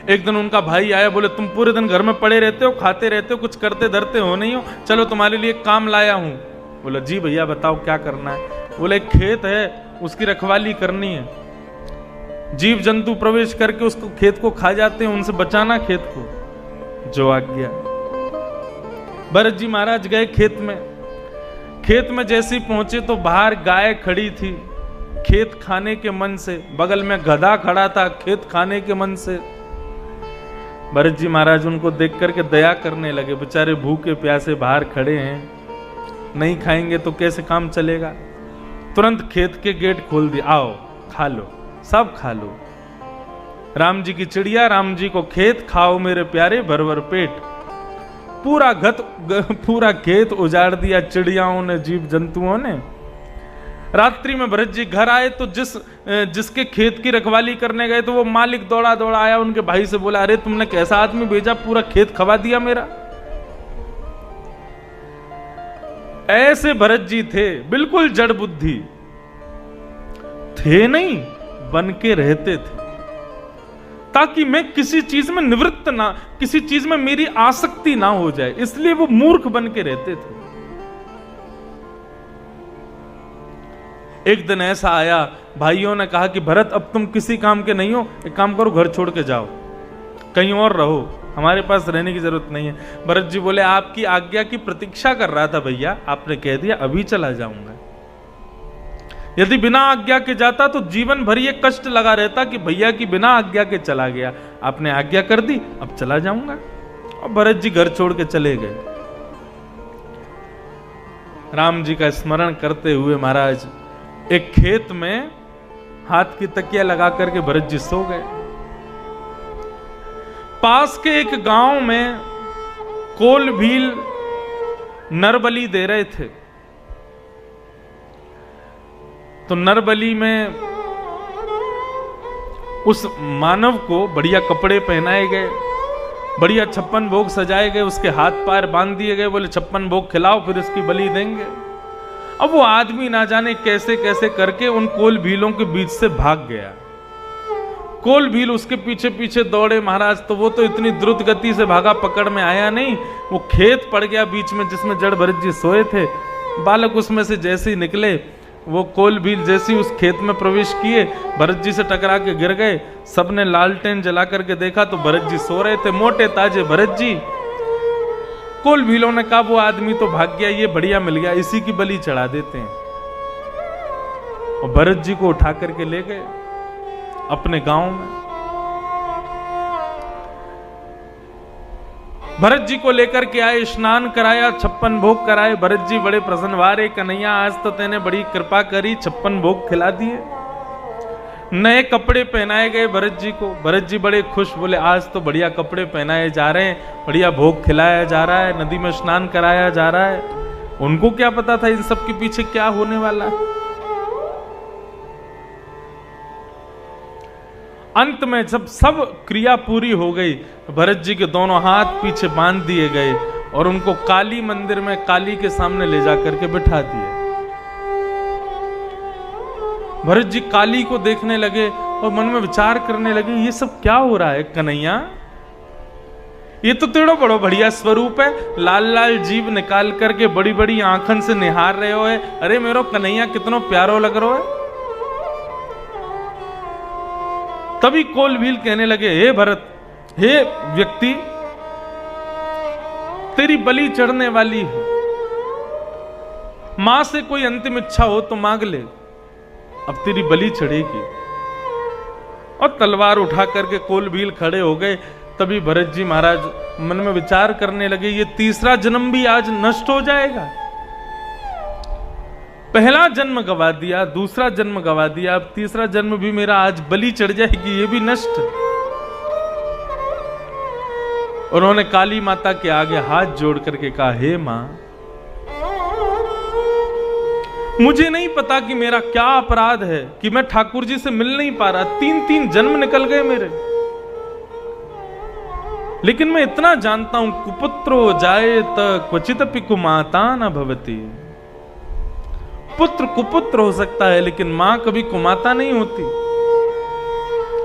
एक दिन उनका भाई आया, बोले तुम पूरे दिन घर में पड़े रहते हो, खाते रहते हो, कुछ करते धरते हो नहीं हो, चलो तुम्हारे लिए काम लाया हूं। बोला जी भैया बताओ क्या करना है। बोले एक खेत है, उसकी रखवाली करनी है। जीव जंतु प्रवेश करके उसको खेत को खा जाते हैं, उनसे बचाना खेत को। जो आज्ञा। भरत जी महाराज गए खेत में। खेत में जैसे ही पहुंचे तो बाहर गाय खड़ी थी, खेत खाने के मन से। बगल में गधा खड़ा था, खेत खाने के मन से। भरत जी महाराज उनको देख करके दया करने लगे, बेचारे भूखे प्यासे बाहर खड़े हैं, नहीं खाएंगे तो कैसे काम चलेगा। तुरंत खेत के गेट खोल दिए, आओ खा लो, सब खा लो। राम जी की चिड़िया, राम जी को खेत, खाओ मेरे प्यारे भर भर पेट। पूरा खेत उजाड़ दिया चिड़ियाओं ने, जीव जंतुओं ने। रात्रि में भरत जी घर आए तो जिसके खेत की रखवाली करने गए तो वो मालिक दौड़ा दौड़ा आया, उनके भाई से बोला, अरे तुमने कैसा आदमी भेजा, पूरा खेत खवा दिया मेरा। ऐसे भरत जी थे, बिल्कुल जड़ बुद्धि थे नहीं, बन के रहते थे, ताकि मैं किसी चीज में निवृत्त ना, किसी चीज में मेरी आसक्ति ना हो जाए, इसलिए वो मूर्ख बन के रहते थे। एक दिन ऐसा आया, भाइयों ने कहा कि भरत अब तुम किसी काम के नहीं हो, एक काम करो घर छोड़ के जाओ, कहीं और रहो, हमारे पास रहने की जरूरत नहीं है। भरत जी बोले आपकी आज्ञा की प्रतीक्षा कर रहा था भैया, आपने कह दिया अभी चला जाऊंगा। यदि बिना आज्ञा के जाता तो जीवन भर ये कष्ट लगा रहता कि भैया की बिना आज्ञा के चला गया, आपने आज्ञा कर दी, अब चला जाऊंगा। और भरत जी घर छोड़ के चले गए। राम जी का स्मरण करते हुए महाराज एक खेत में हाथ की तकिया लगा करके भरत जी सो गए। पास के एक गांव में कोल भील नरबली दे रहे थे। तो नरबली में उस मानव को बढ़िया कपड़े पहनाए गए, बढ़िया 56 भोग सजाए गए, उसके हाथ पैर बांध दिए गए, बोले 56 भोग खिलाओ फिर इसकी बलि देंगे। अब वो आदमी ना जाने कैसे कैसे करके उन कोल भीलों के बीच से भाग गया। कोल भील उसके पीछे पीछे दौड़े महाराज, तो वो तो इतनी द्रुत गति से भागा, पकड़ में आया नहीं। वो खेत पड़ गया बीच में जिसमें जड़ भरत जी सोए थे। बालक उसमें से जैसे ही निकले, वो कोल भील जैसे ही उस खेत में प्रवेश किए, भरत जी से टकरा के गिर गए। सबने लालटेन जला करके देखा तो भरत जी सो रहे थे, मोटे ताजे भरत जी। कोल भीलों ने कहा वो आदमी तो भाग गया, ये बढ़िया मिल गया, इसी की बलि चढ़ा देते हैं। और भरत जी को उठा करके ले गए अपने गांव में। भरत जी को लेकर के आए, स्नान कराया, 56 भोग कराए। भरत जी बड़े प्रसन्न, वारे कन्हैया आज तो तेने बड़ी कृपा करी, 56 भोग खिला दिए। नए कपड़े पहनाए गए भरत जी को। भरत जी बड़े खुश, बोले आज तो बढ़िया कपड़े पहनाए जा रहे हैं, बढ़िया भोग खिलाया जा रहा है, नदी में स्नान कराया जा रहा है। उनको क्या पता था इन सब के पीछे क्या होने वाला है। अंत में जब सब क्रिया पूरी हो गई, भरत जी के दोनों हाथ पीछे बांध दिए गए और उनको काली मंदिर में काली के सामने ले जाकर के बिठा दिए। भरत जी काली को देखने लगे और मन में विचार करने लगे, ये सब क्या हो रहा है कन्हैया, ये तो तेरा बड़ा बढ़िया स्वरूप है, लाल लाल जीभ निकाल करके बड़ी बड़ी आंखन से निहार रहे हो है, अरे मेरो कन्हैया कितना प्यारो लग रहा है। तभी कोल भील कहने लगे, हे भरत, हे व्यक्ति, तेरी बलि चढ़ने वाली है, मां से कोई अंतिम इच्छा हो तो मांग ले, अब तेरी बलि चढ़ेगी। और तलवार उठा करके कोल भील खड़े हो गए। तभी भरत जी महाराज मन में विचार करने लगे, ये तीसरा जन्म भी आज नष्ट हो जाएगा। पहला जन्म गवा दिया, दूसरा जन्म गवा दिया, अब तीसरा जन्म भी मेरा आज बलि चढ़ जाएगी, ये भी नष्ट। उन्होंने काली माता के आगे हाथ जोड़ करके कहा, हे मां, मुझे नहीं पता कि मेरा क्या अपराध है कि मैं ठाकुर जी से मिल नहीं पा रहा, 3 जन्म निकल गए मेरे। लेकिन मैं इतना जानता हूं, कुपुत्रो जायेत क्वचिदपि कुमाता न भवति। पुत्र कुपुत्र हो सकता है लेकिन मां कभी कुमाता नहीं होती।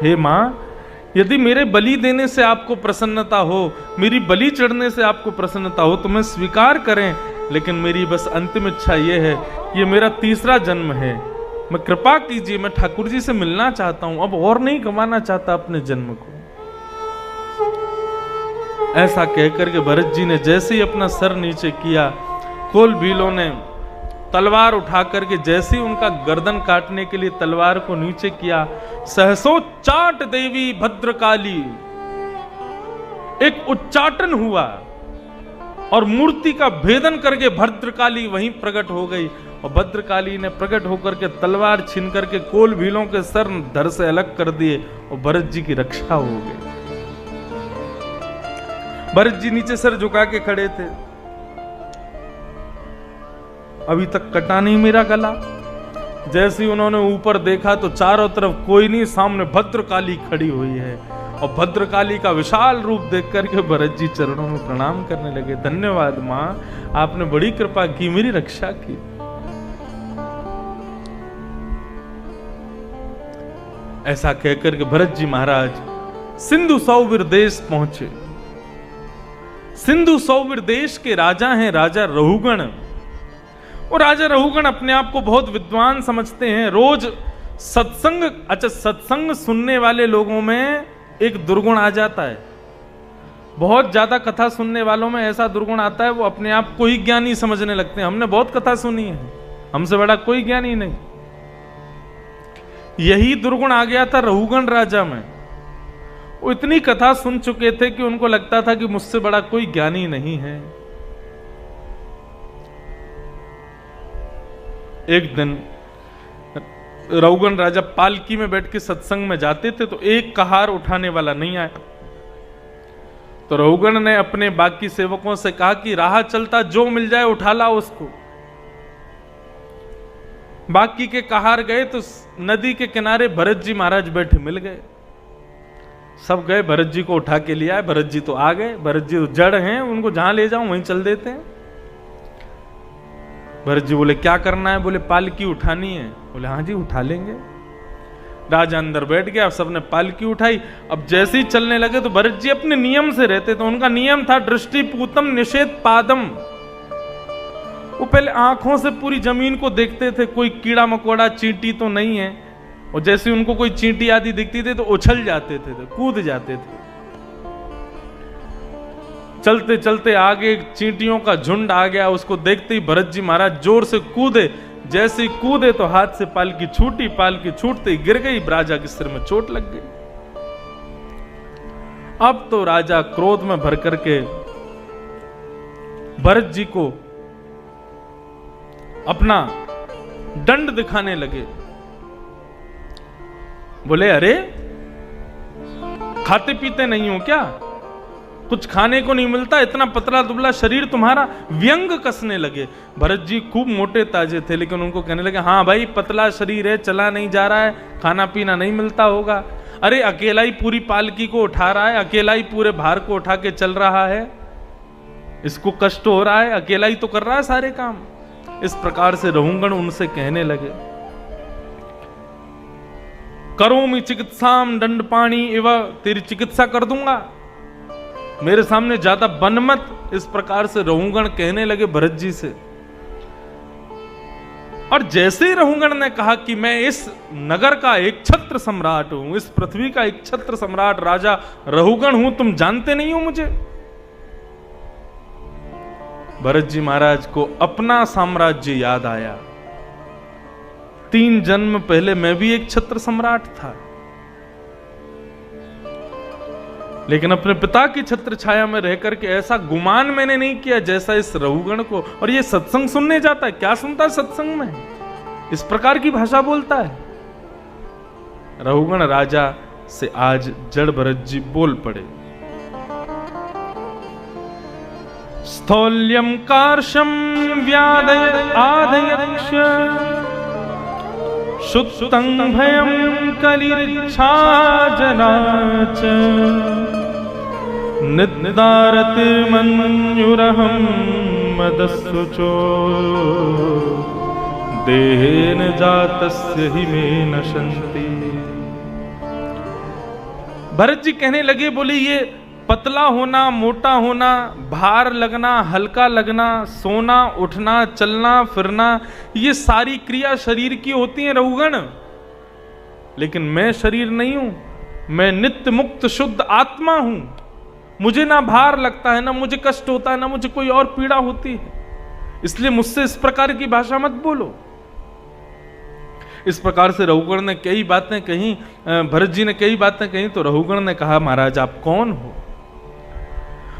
हे मां, यदि मेरे बलि देने से आपको प्रसन्नता हो, मेरी बलि चढ़ने से आपको प्रसन्नता हो तो मैं स्वीकार करें, लेकिन मेरी बस अंतिम इच्छा यह है, ये मेरा तीसरा जन्म है, मैं कृपा कीजिए, मैं ठाकुर जी से मिलना चाहता हूं, अब और नहीं गंवाना चाहता अपने जन्म को। ऐसा कहकर के भरत जी ने जैसे ही अपना सर नीचे किया, कोल भीलों ने तलवार उठा करके जैसे ही उनका गर्दन काटने के लिए तलवार को नीचे किया, सहसो चाट देवी भद्रकाली, एक उच्चाटन हुआ और मूर्ति का भेदन करके भद्रकाली वहीं प्रकट हो गई। और भद्रकाली ने प्रकट होकर के तलवार छीन करके कोल भीलों के सर धड़ से अलग कर दिए और भरत जी की रक्षा हो गई। भरत जी नीचे सर झुका के खड़े थे, अभी तक कटा नहीं मेरा गला। जैसे ही उन्होंने ऊपर देखा तो चारों तरफ कोई नहीं, सामने भद्रकाली खड़ी हुई है। और भद्रकाली का विशाल रूप देख करके भरत जी चरणों में प्रणाम करने लगे, धन्यवाद मां, आपने बड़ी कृपा की, मेरी रक्षा की। ऐसा कहकर के भरत जी महाराज सिंधु सौवीर देश पहुंचे। सिंधु सौवीर देश के राजा हैं राजा रहुगण। और राजा रहुगण अपने आप को बहुत विद्वान समझते हैं। रोज सत्संग, अच्छा सत्संग सुनने वाले लोगों में एक दुर्गुण आ जाता है। बहुत ज्यादा कथा सुनने वालों में ऐसा दुर्गुण आता है, वो अपने आप को ही ज्ञानी समझने लगते हैं। हमने बहुत कथा सुनी है, हमसे बड़ा कोई ज्ञानी नहीं। यही दुर्गुण आ गया था रहुगण राजा में। वो इतनी कथा सुन चुके थे कि उनको लगता था कि मुझसे बड़ा कोई ज्ञानी नहीं है। एक दिन रहुगण राजा पालकी में बैठ के सत्संग में जाते थे, तो एक कहार उठाने वाला नहीं आया। तो रहुगण ने अपने बाकी सेवकों से कहा कि राह चलता जो मिल जाए उठा लाओ उसको। बाकी के कहार गए तो नदी के किनारे भरत जी महाराज बैठे मिल गए। सब गए, भरत जी को उठा के लिया। भरत जी तो आ गए, भरत जी तो जड़ हैं, उनको जहां ले जाऊं वहीं चल देते हैं। भरत जी बोले क्या करना है? बोले पालकी उठानी है। बोले हाँ जी उठा लेंगे। राजा अंदर बैठ गया, सबने पालकी उठाई। अब जैसे ही चलने लगे तो भरत जी अपने नियम से रहते, तो उनका नियम था दृष्टि पूतम निषेध पादम। वो पहले आंखों से पूरी जमीन को देखते थे, कोई कीड़ा मकोड़ा चींटी तो नहीं है। और जैसे उनको कोई चींटी आदि दिखती थी तो उछल जाते थे, कूद जाते थे। चलते चलते आगे चींटियों का झुंड आ गया, उसको देखते ही भरत जी महाराज जोर से कूदे। जैसे ही कूदे तो हाथ से पालकी छूटी, पालकी छूटते ही गिर गई, राजा के सिर में चोट लग गई। अब तो राजा क्रोध में भर करके भरत जी को अपना दंड दिखाने लगे। बोले अरे खाते पीते नहीं हो क्या? कुछ खाने को नहीं मिलता? इतना पतला दुबला शरीर तुम्हारा। व्यंग कसने लगे। भरत जी खूब मोटे ताजे थे, लेकिन उनको कहने लगे हाँ भाई पतला शरीर है, चला नहीं जा रहा है, खाना पीना नहीं मिलता होगा। अरे अकेला ही पूरी पालकी को उठा रहा है, अकेला ही पूरे भार को उठा के चल रहा है, इसको कष्ट हो रहा है, अकेला ही तो कर रहा है सारे काम। इस प्रकार से रहुगण उनसे कहने लगे। करोमि चिकित्साम दंड पाणी एवं, तेरी चिकित्सा कर दूंगा, मेरे सामने ज्यादा बन मत। इस प्रकार से रहुगण कहने लगे भरत जी से। और जैसे ही रहुगण ने कहा कि मैं इस नगर का एक छत्र सम्राट हूं, इस पृथ्वी का एक छत्र सम्राट राजा रहुगण हूं, तुम जानते नहीं हो मुझे। भरत जी महाराज को अपना साम्राज्य याद आया। 3 जन्म पहले मैं भी एक छत्र सम्राट था, लेकिन अपने पिता की छत्र छाया में रह करके ऐसा गुमान मैंने नहीं किया जैसा इस रहुगण को। और ये सत्संग सुनने जाता है, क्या सुनता है सत्संग में? इस प्रकार की भाषा बोलता है। रहुगण राजा से आज जड़ भरत जी बोल पड़े। स्थौल्यम कार्शम व्याधय आधयक्ष सुत्तं भयं कलिरिच्छा जनाच निदारत मन्युरहं मदस्सुचो देहेन जातस्य हि मे नशन्ति। भरत जी कहने लगे, बोले ये पतला होना, मोटा होना, भार लगना, हल्का लगना, सोना, उठना, चलना फिरना, ये सारी क्रिया शरीर की होती है रहुगण। लेकिन मैं शरीर नहीं हूं, मैं नित्य मुक्त शुद्ध आत्मा हूं। मुझे ना भार लगता है, ना मुझे कष्ट होता है, ना मुझे कोई और पीड़ा होती है। इसलिए मुझसे इस प्रकार की भाषा मत बोलो। इस प्रकार से रहुगण ने कई बातें कही, भरत जी ने कई बातें कही। तो रहुगण ने कहा, महाराज आप कौन हो?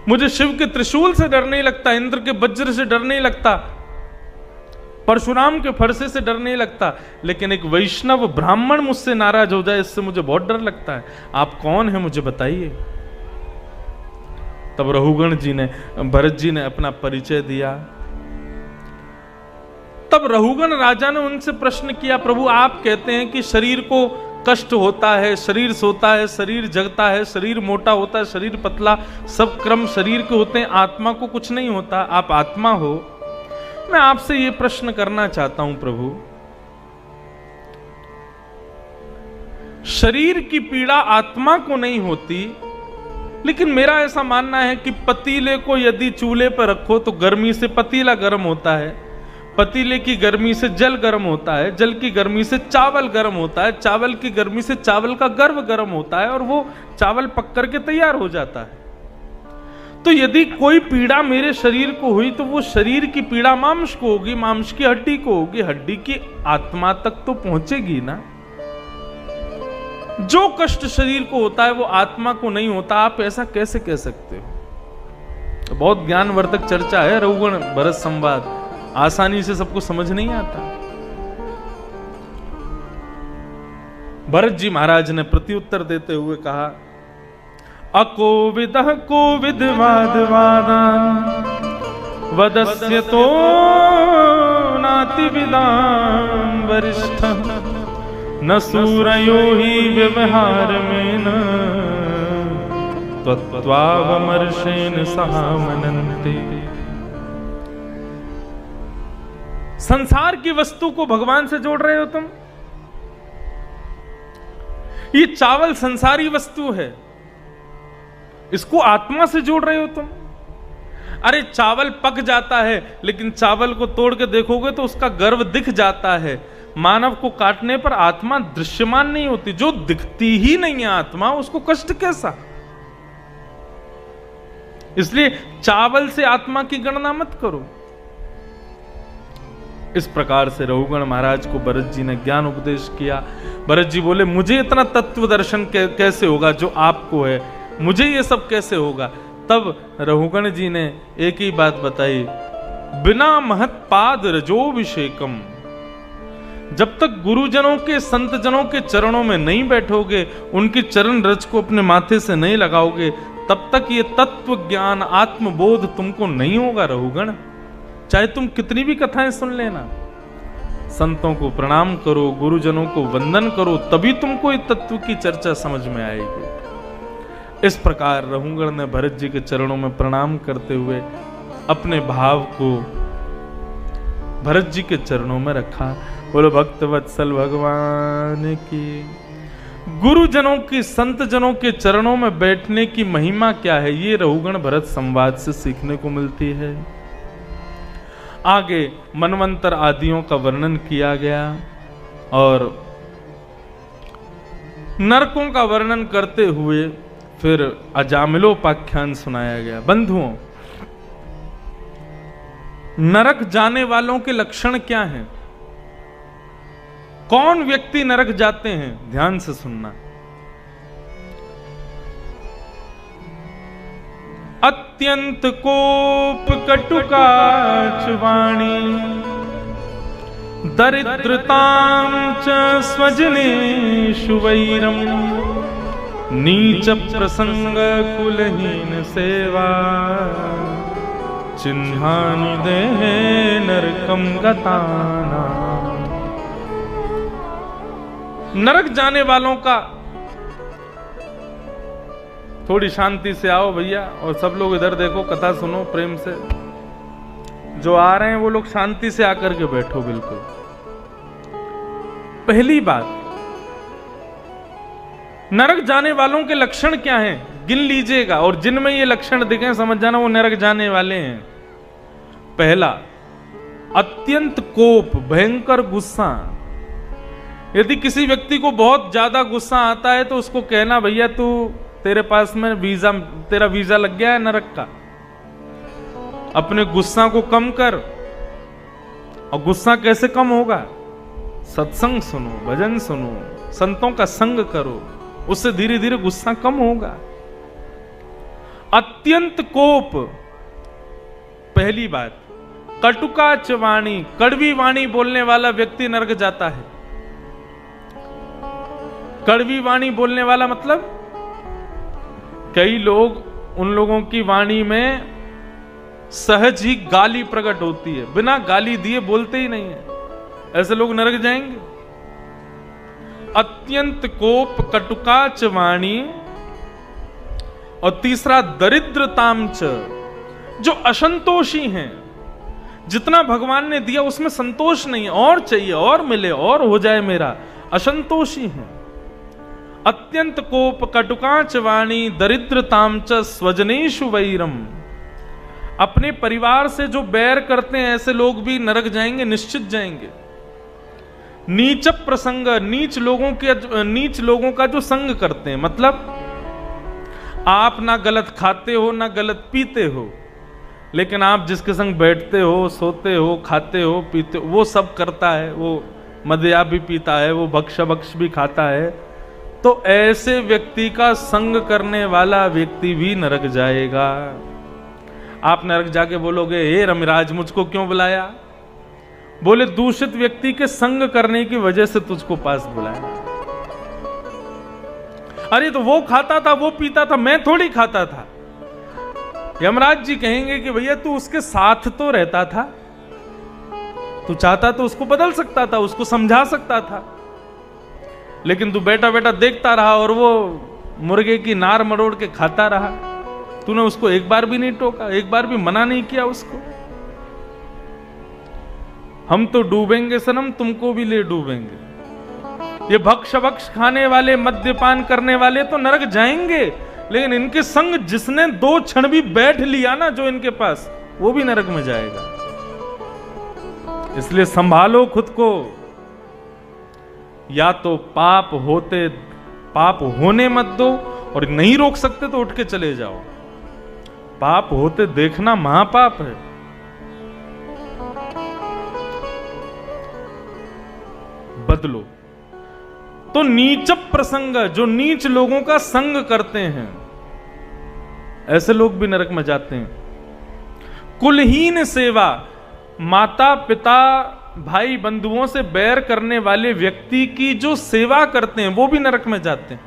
मुझे शिव के त्रिशूल से डर नहीं लगता, इंद्र के वज्र से डर नहीं लगता, परशुराम के फरसे से डर नहीं लगता, लेकिन एक वैष्णव ब्राह्मण मुझसे नाराज हो जाए इससे मुझे बहुत डर लगता है। आप कौन है मुझे बताइए। तब रहुगण जी ने, भरत जी ने अपना परिचय दिया। तब रहुगण राजा ने उनसे प्रश्न किया, प्रभु आप कहते हैं कि शरीर को कष्ट होता है, शरीर सोता है, शरीर जगता है, शरीर मोटा होता है, शरीर पतला, सब क्रम शरीर के होते हैं, आत्मा को कुछ नहीं होता, आप आत्मा हो। मैं आपसे ये प्रश्न करना चाहता हूं प्रभु, शरीर की पीड़ा आत्मा को नहीं होती, लेकिन मेरा ऐसा मानना है कि पतीले को यदि चूल्हे पर रखो तो गर्मी से पतीला गर्म होता है, पतीले की गर्मी से जल गर्म होता है, जल की गर्मी से चावल गर्म होता है, चावल की गर्मी से चावल का गर्भ गर्म होता है और वो चावल पक करके तैयार हो जाता है। तो यदि कोई पीड़ा मेरे शरीर को हुई तो वो शरीर की पीड़ा मांस को होगी, मांस की हड्डी को होगी, हड्डी की आत्मा तक तो पहुंचेगी ना। जो कष्ट शरीर को होता है वो आत्मा को नहीं होता। आप ऐसा कैसे कह सकते हो? तो बहुत ज्ञानवर्धक चर्चा है रघुगण भरत संवाद, आसानी से सबको समझ नहीं आता। भरत जी महाराज ने प्रत्युत्तर देते हुए कहा, अकोविदः कोविद वाद वादान वदस्य तो नाति विदाम वरिष्ठः न सूरयो ही व्यवहार में न त्वत्वावमर्शेन सहामनन्ते। संसार की वस्तु को भगवान से जोड़ रहे हो तुम। ये चावल संसारी वस्तु है, इसको आत्मा से जोड़ रहे हो तुम। अरे चावल पक जाता है, लेकिन चावल को तोड़ के देखोगे तो उसका गर्भ दिख जाता है। मानव को काटने पर आत्मा दृश्यमान नहीं होती। जो दिखती ही नहीं है आत्मा, उसको कष्ट कैसा? इसलिए चावल से आत्मा की गणना मत करो। इस प्रकार से रघुगण महाराज को भरत जी ने ज्ञान उपदेश किया। भरत जी बोले, मुझे इतना तत्व दर्शन कैसे होगा जो आपको है, मुझे ये सब कैसे होगा? तब रघुगण जी ने एक ही बात बताई, बिना महत पाद रजोभिषेकम। जब तक गुरुजनों के संत जनों के चरणों में नहीं बैठोगे, उनकी चरण रज को अपने माथे से नहीं लगाओगे, तब तक ये तत्व ज्ञान आत्मबोध तुमको नहीं होगा रघुगण। चाहे तुम कितनी भी कथाएं सुन लेना, संतों को प्रणाम करो, गुरुजनों को वंदन करो, तभी तुमको इस तत्व की चर्चा समझ में आएगी। इस प्रकार रघुगण ने भरत जी के चरणों में प्रणाम करते हुए अपने भाव को भरत जी के चरणों में रखा। बोलो भक्त वत्सल भगवान की। गुरुजनों की, संत जनों के चरणों में बैठने की महिमा क्या है, ये रघुगण भरत संवाद से सीखने को मिलती है। आगे मनवंतर आदियों का वर्णन किया गया और नरकों का वर्णन करते हुए फिर अजामिलोपाख्यान सुनाया गया। बंधुओं, नरक जाने वालों के लक्षण क्या हैं? कौन व्यक्ति नरक जाते हैं? ध्यान से सुनना। अत्यंत कोप कटुकाच वाणी दरिद्रतां च स्वजनेषु वैरम नीच प्रसंग कुलहीन सेवा चिन्हानि देहे नरकम गताना। नरक जाने वालों का, थोड़ी शांति से आओ भैया, और सब लोग इधर देखो, कथा सुनो प्रेम से। जो आ रहे हैं वो लोग शांति से आकर के बैठो बिल्कुल। पहली बात, नरक जाने वालों के लक्षण क्या हैं गिन लीजिएगा, और जिनमें ये लक्षण दिखे समझ जाना वो नरक जाने वाले हैं। पहला, अत्यंत कोप, भयंकर गुस्सा। यदि किसी व्यक्ति को बहुत ज्यादा गुस्सा आता है तो उसको कहना, भैया तू, तेरे पास में वीजा, तेरा वीजा लग गया है नरक का, अपने गुस्सा को कम कर। और गुस्सा कैसे कम होगा? सत्संग सुनो, भजन सुनो, संतों का संग करो, उससे धीरे धीरे गुस्सा कम होगा। अत्यंत कोप, पहली बात। कटुकाच वाणी, कड़वी वाणी बोलने वाला व्यक्ति नरक जाता है। कड़वी वाणी बोलने वाला मतलब, कई लोग, उन लोगों की वाणी में सहज ही गाली प्रकट होती है, बिना गाली दिए बोलते ही नहीं है, ऐसे लोग नरक जाएंगे। अत्यंत कोप, कटुकाच वाणी। और तीसरा, दरिद्रताम च, जो असंतोषी हैं, जितना भगवान ने दिया उसमें संतोष नहीं है, और चाहिए, और मिले, और हो जाए मेरा, असंतोषी हैं। अत्यंत कोप, कटुकाच वाणी, दरिद्रताम च स्वजनेषु वैरम। अपने परिवार से जो बैर करते हैं ऐसे लोग भी नरक जाएंगे, निश्चित जाएंगे। नीच प्रसंग, नीच लोगों का जो संग करते हैं, मतलब आप ना गलत खाते हो ना गलत पीते हो, लेकिन आप जिसके संग बैठते हो, सोते हो, खाते हो, पीते हो, वो सब करता है, वो मदिरा भी पीता है, वो भक्ष भी खाता है, तो ऐसे व्यक्ति का संग करने वाला व्यक्ति भी नरक जाएगा। आप नरक जाके बोलोगे, हे रमिराज मुझको क्यों बुलाया? बोले दूषित व्यक्ति के संग करने की वजह से तुझको पास बुलाया। अरे तो वो खाता था, वो पीता था, मैं थोड़ी खाता था। यमराज जी कहेंगे कि भैया तू उसके साथ तो रहता था, तू चाहता तो उसको बदल सकता था, उसको समझा सकता था, लेकिन तू बैठा बैठा देखता रहा और वो मुर्गे की नार मरोड़ के खाता रहा। तूने उसको एक बार भी नहीं टोका, एक बार भी मना नहीं किया उसको। हम तो डूबेंगे सनम, तुमको भी ले डूबेंगे। ये भक्ष खाने वाले, मद्यपान करने वाले तो नरक जाएंगे, लेकिन इनके संग जिसने 2 क्षण भी बैठ लिया ना जो इनके पास, वो भी नरक में जाएगा। इसलिए संभालो खुद को। या तो पाप होने मत दो, और नहीं रोक सकते तो उठ के चले जाओ। पाप होते देखना महापाप है। बदलो। तो नीच प्रसंग, जो नीच लोगों का संग करते हैं, ऐसे लोग भी नरक में जाते हैं। कुलहीन सेवा, माता पिता भाई बंधुओं से बैर करने वाले व्यक्ति की जो सेवा करते हैं वो भी नरक में जाते हैं।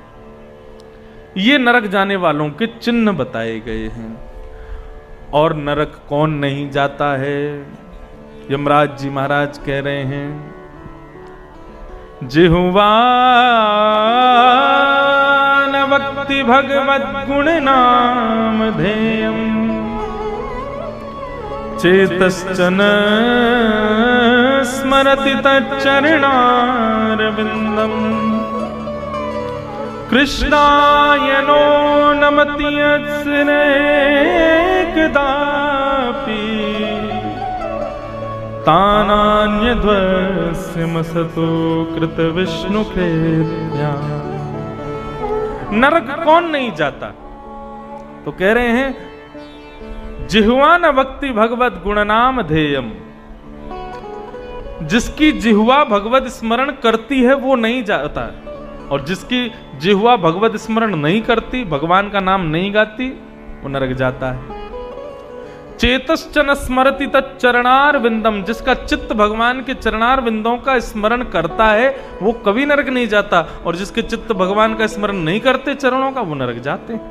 ये नरक जाने वालों के चिन्ह बताए गए हैं। और नरक कौन नहीं जाता है? यमराज जी महाराज कह रहे हैं, जिह्वा न वक्ति भगवद गुण नाम धेयम् चेतश्चन स्मरति तच्चरणारविन्दम् कृष्णायनो नमति यत्सिरेकदापि तानान्यध्वस्यमसतो कृतविष्णुकृत्या। नरक कौन नहीं जाता? तो कह रहे हैं, जिह्वा न वक्ति भगवत गुणनाम धेयम्, जिसकी जिह्वा भगवत स्मरण करती है वो नहीं जाता, और जिसकी जिह्वा भगवत स्मरण नहीं करती, भगवान का नाम नहीं गाती, वो नरक जाता है। चेतश्चन स्मरति तच्चरणार विंदम, जिसका चित्त भगवान के चरणार विंदों का स्मरण करता है वो कभी नरक नहीं जाता, और जिसके चित्त भगवान का स्मरण नहीं करते चरणों का, वो नरक जाते हैं।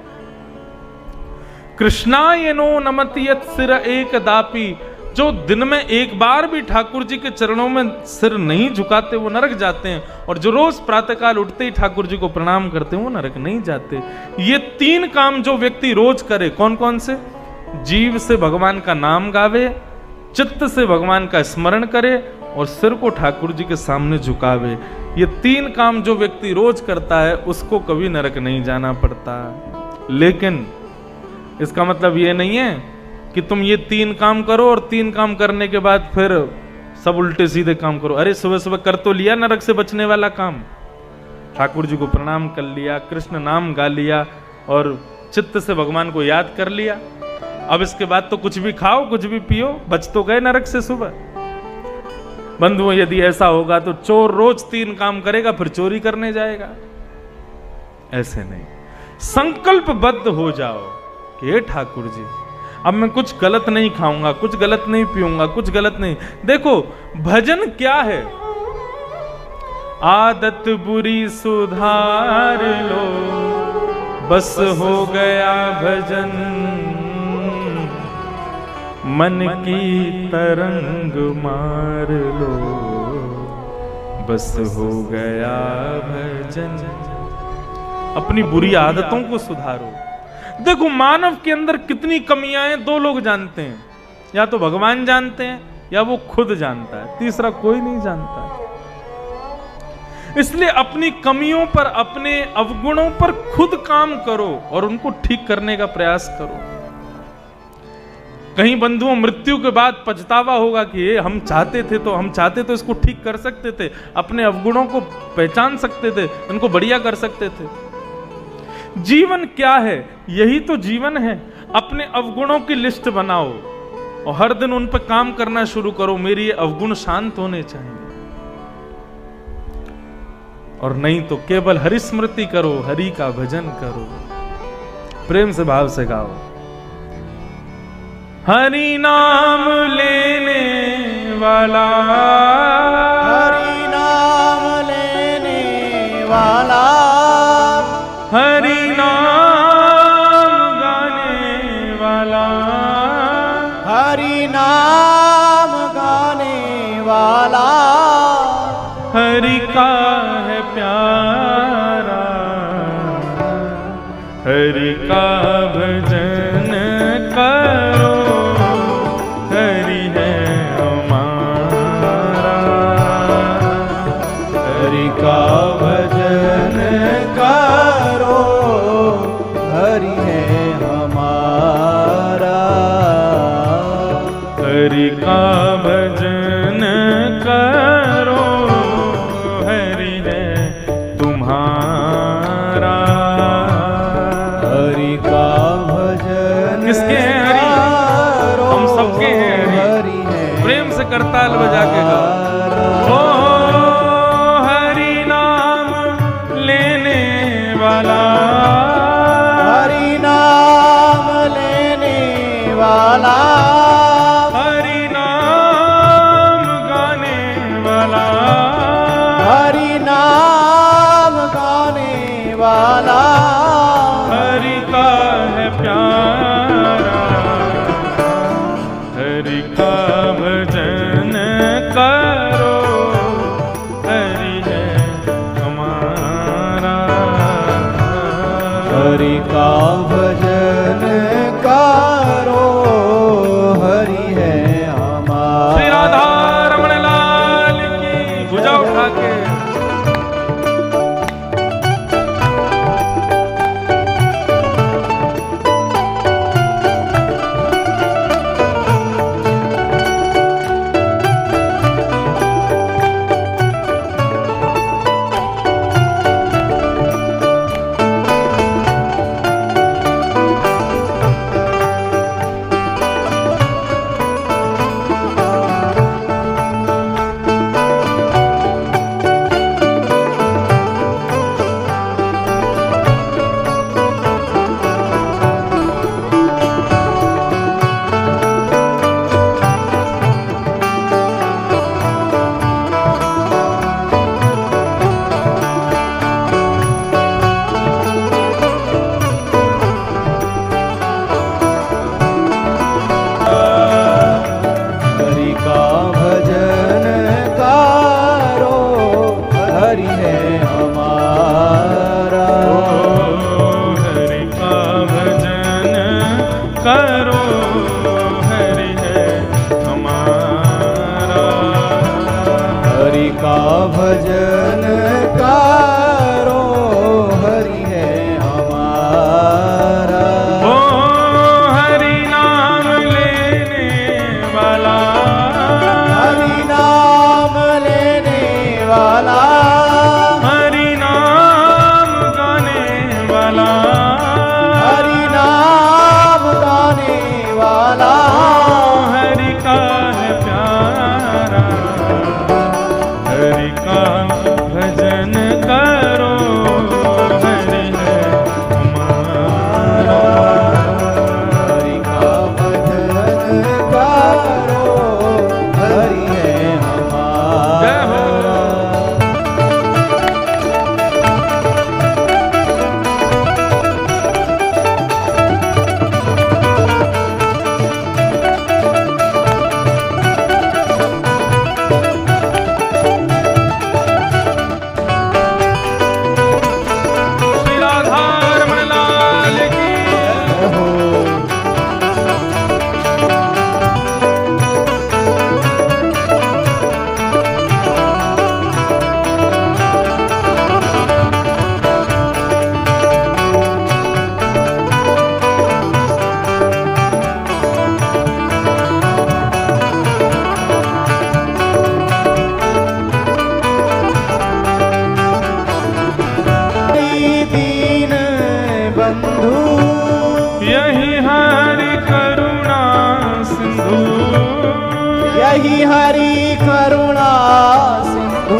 कृष्णायनो नमति यत् सिर एकदापि, जो दिन में एक बार भी ठाकुर जी के चरणों में सिर नहीं झुकाते वो नरक जाते हैं, और जो रोज प्रातःकाल उठते ही ठाकुर जी को प्रणाम करते हैं वो नरक नहीं जाते। ये 3 काम जो व्यक्ति रोज करे, कौन कौन से? जीव से भगवान का नाम गावे, चित्त से भगवान का स्मरण करे, और सिर को ठाकुर जी के सामने झुकावे। ये 3 काम जो व्यक्ति रोज करता है उसको कभी नरक नहीं जाना पड़ता। लेकिन इसका मतलब ये नहीं है कि तुम ये 3 काम करो और 3 काम करने के बाद फिर सब उल्टे सीधे काम करो। अरे सुबह सुबह कर तो लिया नरक से बचने वाला काम, ठाकुर जी को प्रणाम कर लिया, कृष्ण नाम गा लिया, और चित्त से भगवान को याद कर लिया। अब इसके बाद तो कुछ भी खाओ, कुछ भी पियो, बच तो गए नरक से सुबह। बंधुओं, यदि ऐसा होगा तो चोर रोज 3 काम करेगा फिर चोरी करने जाएगा। ऐसे नहीं, संकल्पबद्ध हो जाओ कि हे ठाकुर जी, अब मैं कुछ गलत नहीं खाऊंगा, कुछ गलत नहीं पीऊंगा, कुछ गलत नहीं। देखो भजन क्या है? आदत बुरी सुधार लो, बस हो गया भजन, मन की तरंग मार लो, बस हो गया भजन। अपनी बुरी आदतों को सुधारो। देखो मानव के अंदर कितनी कमियां हैं 2 लोग जानते हैं, या तो भगवान जानते हैं या वो खुद जानता है, तीसरा कोई नहीं जानता है। इसलिए अपनी कमियों पर, अपने अवगुणों पर खुद काम करो और उनको ठीक करने का प्रयास करो। कहीं बंधुओं मृत्यु के बाद पछतावा होगा कि ये हम चाहते तो इसको ठीक कर सकते थे, अपने अवगुणों को पहचान सकते थे, उनको बढ़िया कर सकते थे। जीवन क्या है? यही तो जीवन है। अपने अवगुणों की लिस्ट बनाओ और हर दिन उन पर काम करना शुरू करो। मेरे ये अवगुण शांत होने चाहिए, और नहीं तो केवल हरि स्मृति करो, हरि का भजन करो। प्रेम से भाव से गाओ। हरि नाम लेने वाला, हरि नाम लेने वाला, हरि नाम गाने वाला, हरि नाम गाने वाला, हरि का है प्यारा, हरि का भजन करो, हरि है हमारा, हरि का भजन करो, हरि है हमारा, हरि का भजन करो, हरि है तुम्हारा। हरि का भजन किसके हैं हरि? करो, हम सबके हैं हरि। हरि है प्रेम से करताल बजा के गाओ। ओ हरि नाम लेने वाला, हरि नाम लेने वाला, हरि नाम गाने वाला, हरि नाम गाने वाला, हरि का है प्यारा, हरि का भजन करो, हरि है हमारा, हरि का भजन करो, हरि है हमारा। श्री राधा रमण लाल की भुजा उठा के। बंधु यही हरि करुणा सिंधु, यही हरि करुणा सिंधु।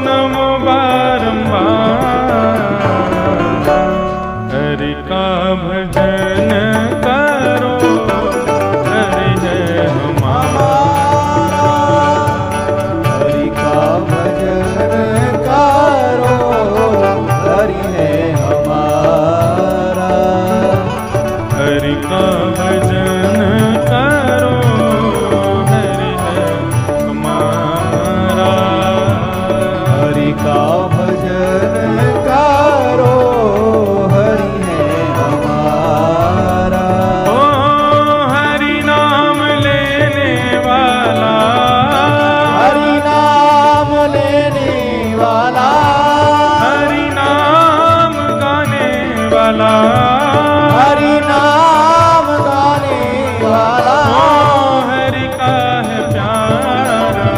नमो बारंबार हरि का भजन करो, हरि है हमारा। हरि का भजन करो, हरि है हमारा। हरि का भजन करो, हरि है हमारा। हरि का भजन करो, हरि है हमारा। ओ हरि नाम लेने वाला, हरि नाम लेने वाला, हरि नाम गाने वाला, हरि नाम गाने वाला। ओ हरि का है प्यारा,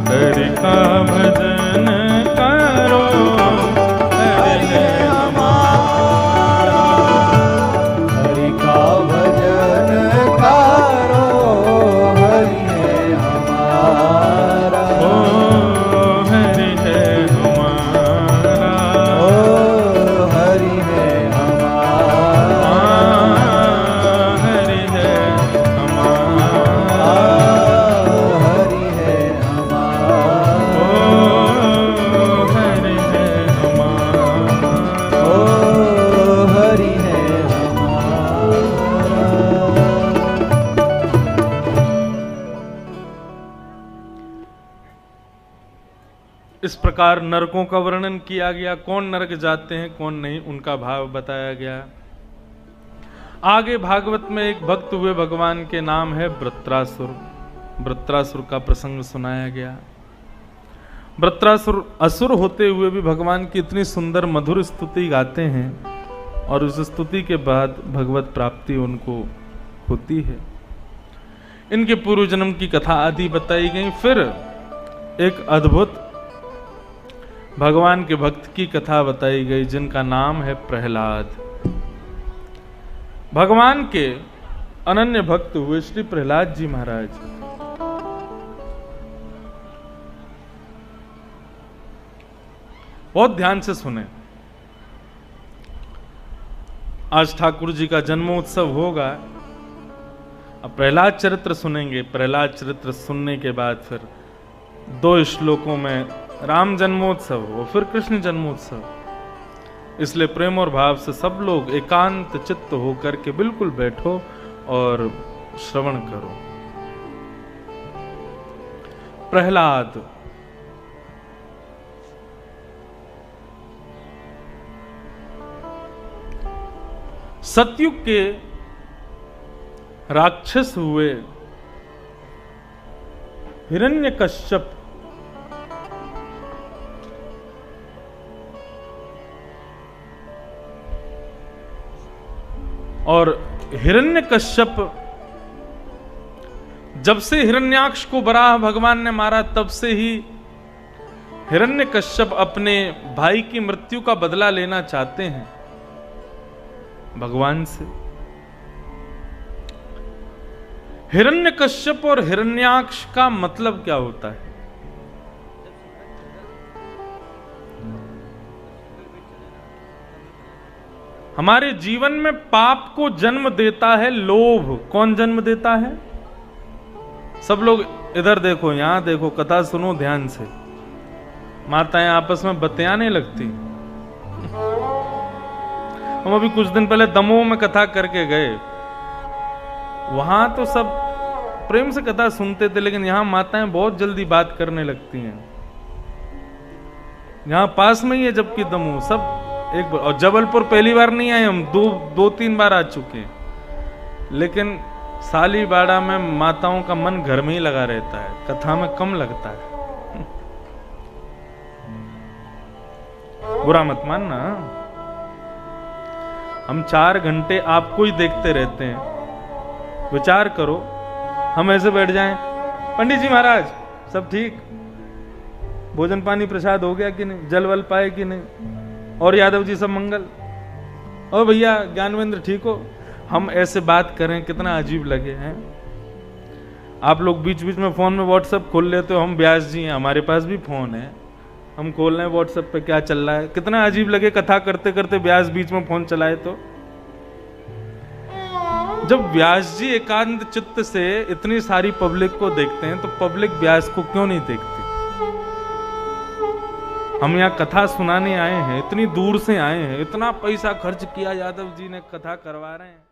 हरि का भजन करो, हरि है हमारा। हरि का भजन करो, हरि है हमारा। ओ हरि है हमारा। ओ हरि है हमारा। हरि है हमारा। हरि है हमारा। ओ हरि है हमारा। ओ हरि है हमारा। इस प्रकार नरकों का वर्णन किया गया, कौन नरक जाते हैं कौन नहीं, उनका भाव बताया गया। आगे भागवत में एक भक्त हुए भगवान के नाम है वृत्रासुर। वृत्रासुर का प्रसंग सुनाया गया। वृत्रासुर असुर होते हुए भी भगवान की इतनी सुंदर मधुर स्तुति गाते हैं और उस स्तुति के बाद भगवत प्राप्ति उनको होती है। इनके पूर्व जन्म की कथा आदि बताई गई। फिर एक अद्भुत भगवान के भक्त की कथा बताई गई जिनका नाम है प्रहलाद। भगवान के अनन्य भक्त हुए श्री प्रहलाद जी महाराज। बहुत ध्यान से सुने। आज ठाकुर जी का जन्मोत्सव होगा। अब प्रहलाद चरित्र सुनेंगे। प्रहलाद चरित्र सुनने के बाद फिर 2 श्लोकों में राम जन्मोत्सव हो, फिर कृष्ण जन्मोत्सव। इसलिए प्रेम और भाव से सब लोग एकांत चित्त होकर के बिल्कुल बैठो और श्रवण करो। प्रहलाद सतयुग के राक्षस हुए हिरण्यकश्यप और हिरण्यकश्यप जब से हिरण्याक्ष को वराह भगवान ने मारा तब से ही हिरण्यकश्यप अपने भाई की मृत्यु का बदला लेना चाहते हैं भगवान से। हिरण्यकश्यप और हिरण्याक्ष का मतलब क्या होता है? हमारे जीवन में पाप को जन्म देता है लोभ। कौन जन्म देता है? सब लोग इधर देखो, यहां देखो, कथा सुनो ध्यान से। माताएं आपस में बतियाने लगती। हम अभी कुछ दिन पहले दमोह में कथा करके गए। वहां तो सब प्रेम से कथा सुनते थे, लेकिन यहां माताएं बहुत जल्दी बात करने लगती हैं। यहां पास में ही है जबकि दमोह सब एक बार। और जबलपुर पहली बार नहीं आए हम, दो तीन बार आ चुके हैं। लेकिन सालीबाड़ा में माताओं का मन घर में ही लगा रहता है, कथा में कम लगता है। बुरा मत मानना। हम 4 घंटे आपको ही देखते रहते हैं। विचार करो, हम ऐसे बैठ जाएं, पंडित जी महाराज सब ठीक, भोजन पानी प्रसाद हो गया कि नहीं, जल वल पाए कि नहीं, और यादव जी सब मंगल। और भैया ज्ञानवेंद्र ठीक हो, हम ऐसे बात करें कितना अजीब लगे हैं। आप लोग बीच बीच में फोन में व्हाट्सएप खोल लेते हो, हम व्यास जी हैं, हमारे पास भी फोन है, हम खोल रहे हैं व्हाट्सएप पे क्या चल रहा है, कितना अजीब लगे कथा करते करते व्यास बीच में फोन चलाए। तो जब व्यास जी एकांत चित्त से इतनी सारी पब्लिक को देखते हैं तो पब्लिक व्यास को क्यों नहीं देखती? हम यहाँ कथा सुनाने आए हैं, इतनी दूर से आए हैं, इतना पैसा खर्च किया यादव जी ने, कथा करवा रहे हैं।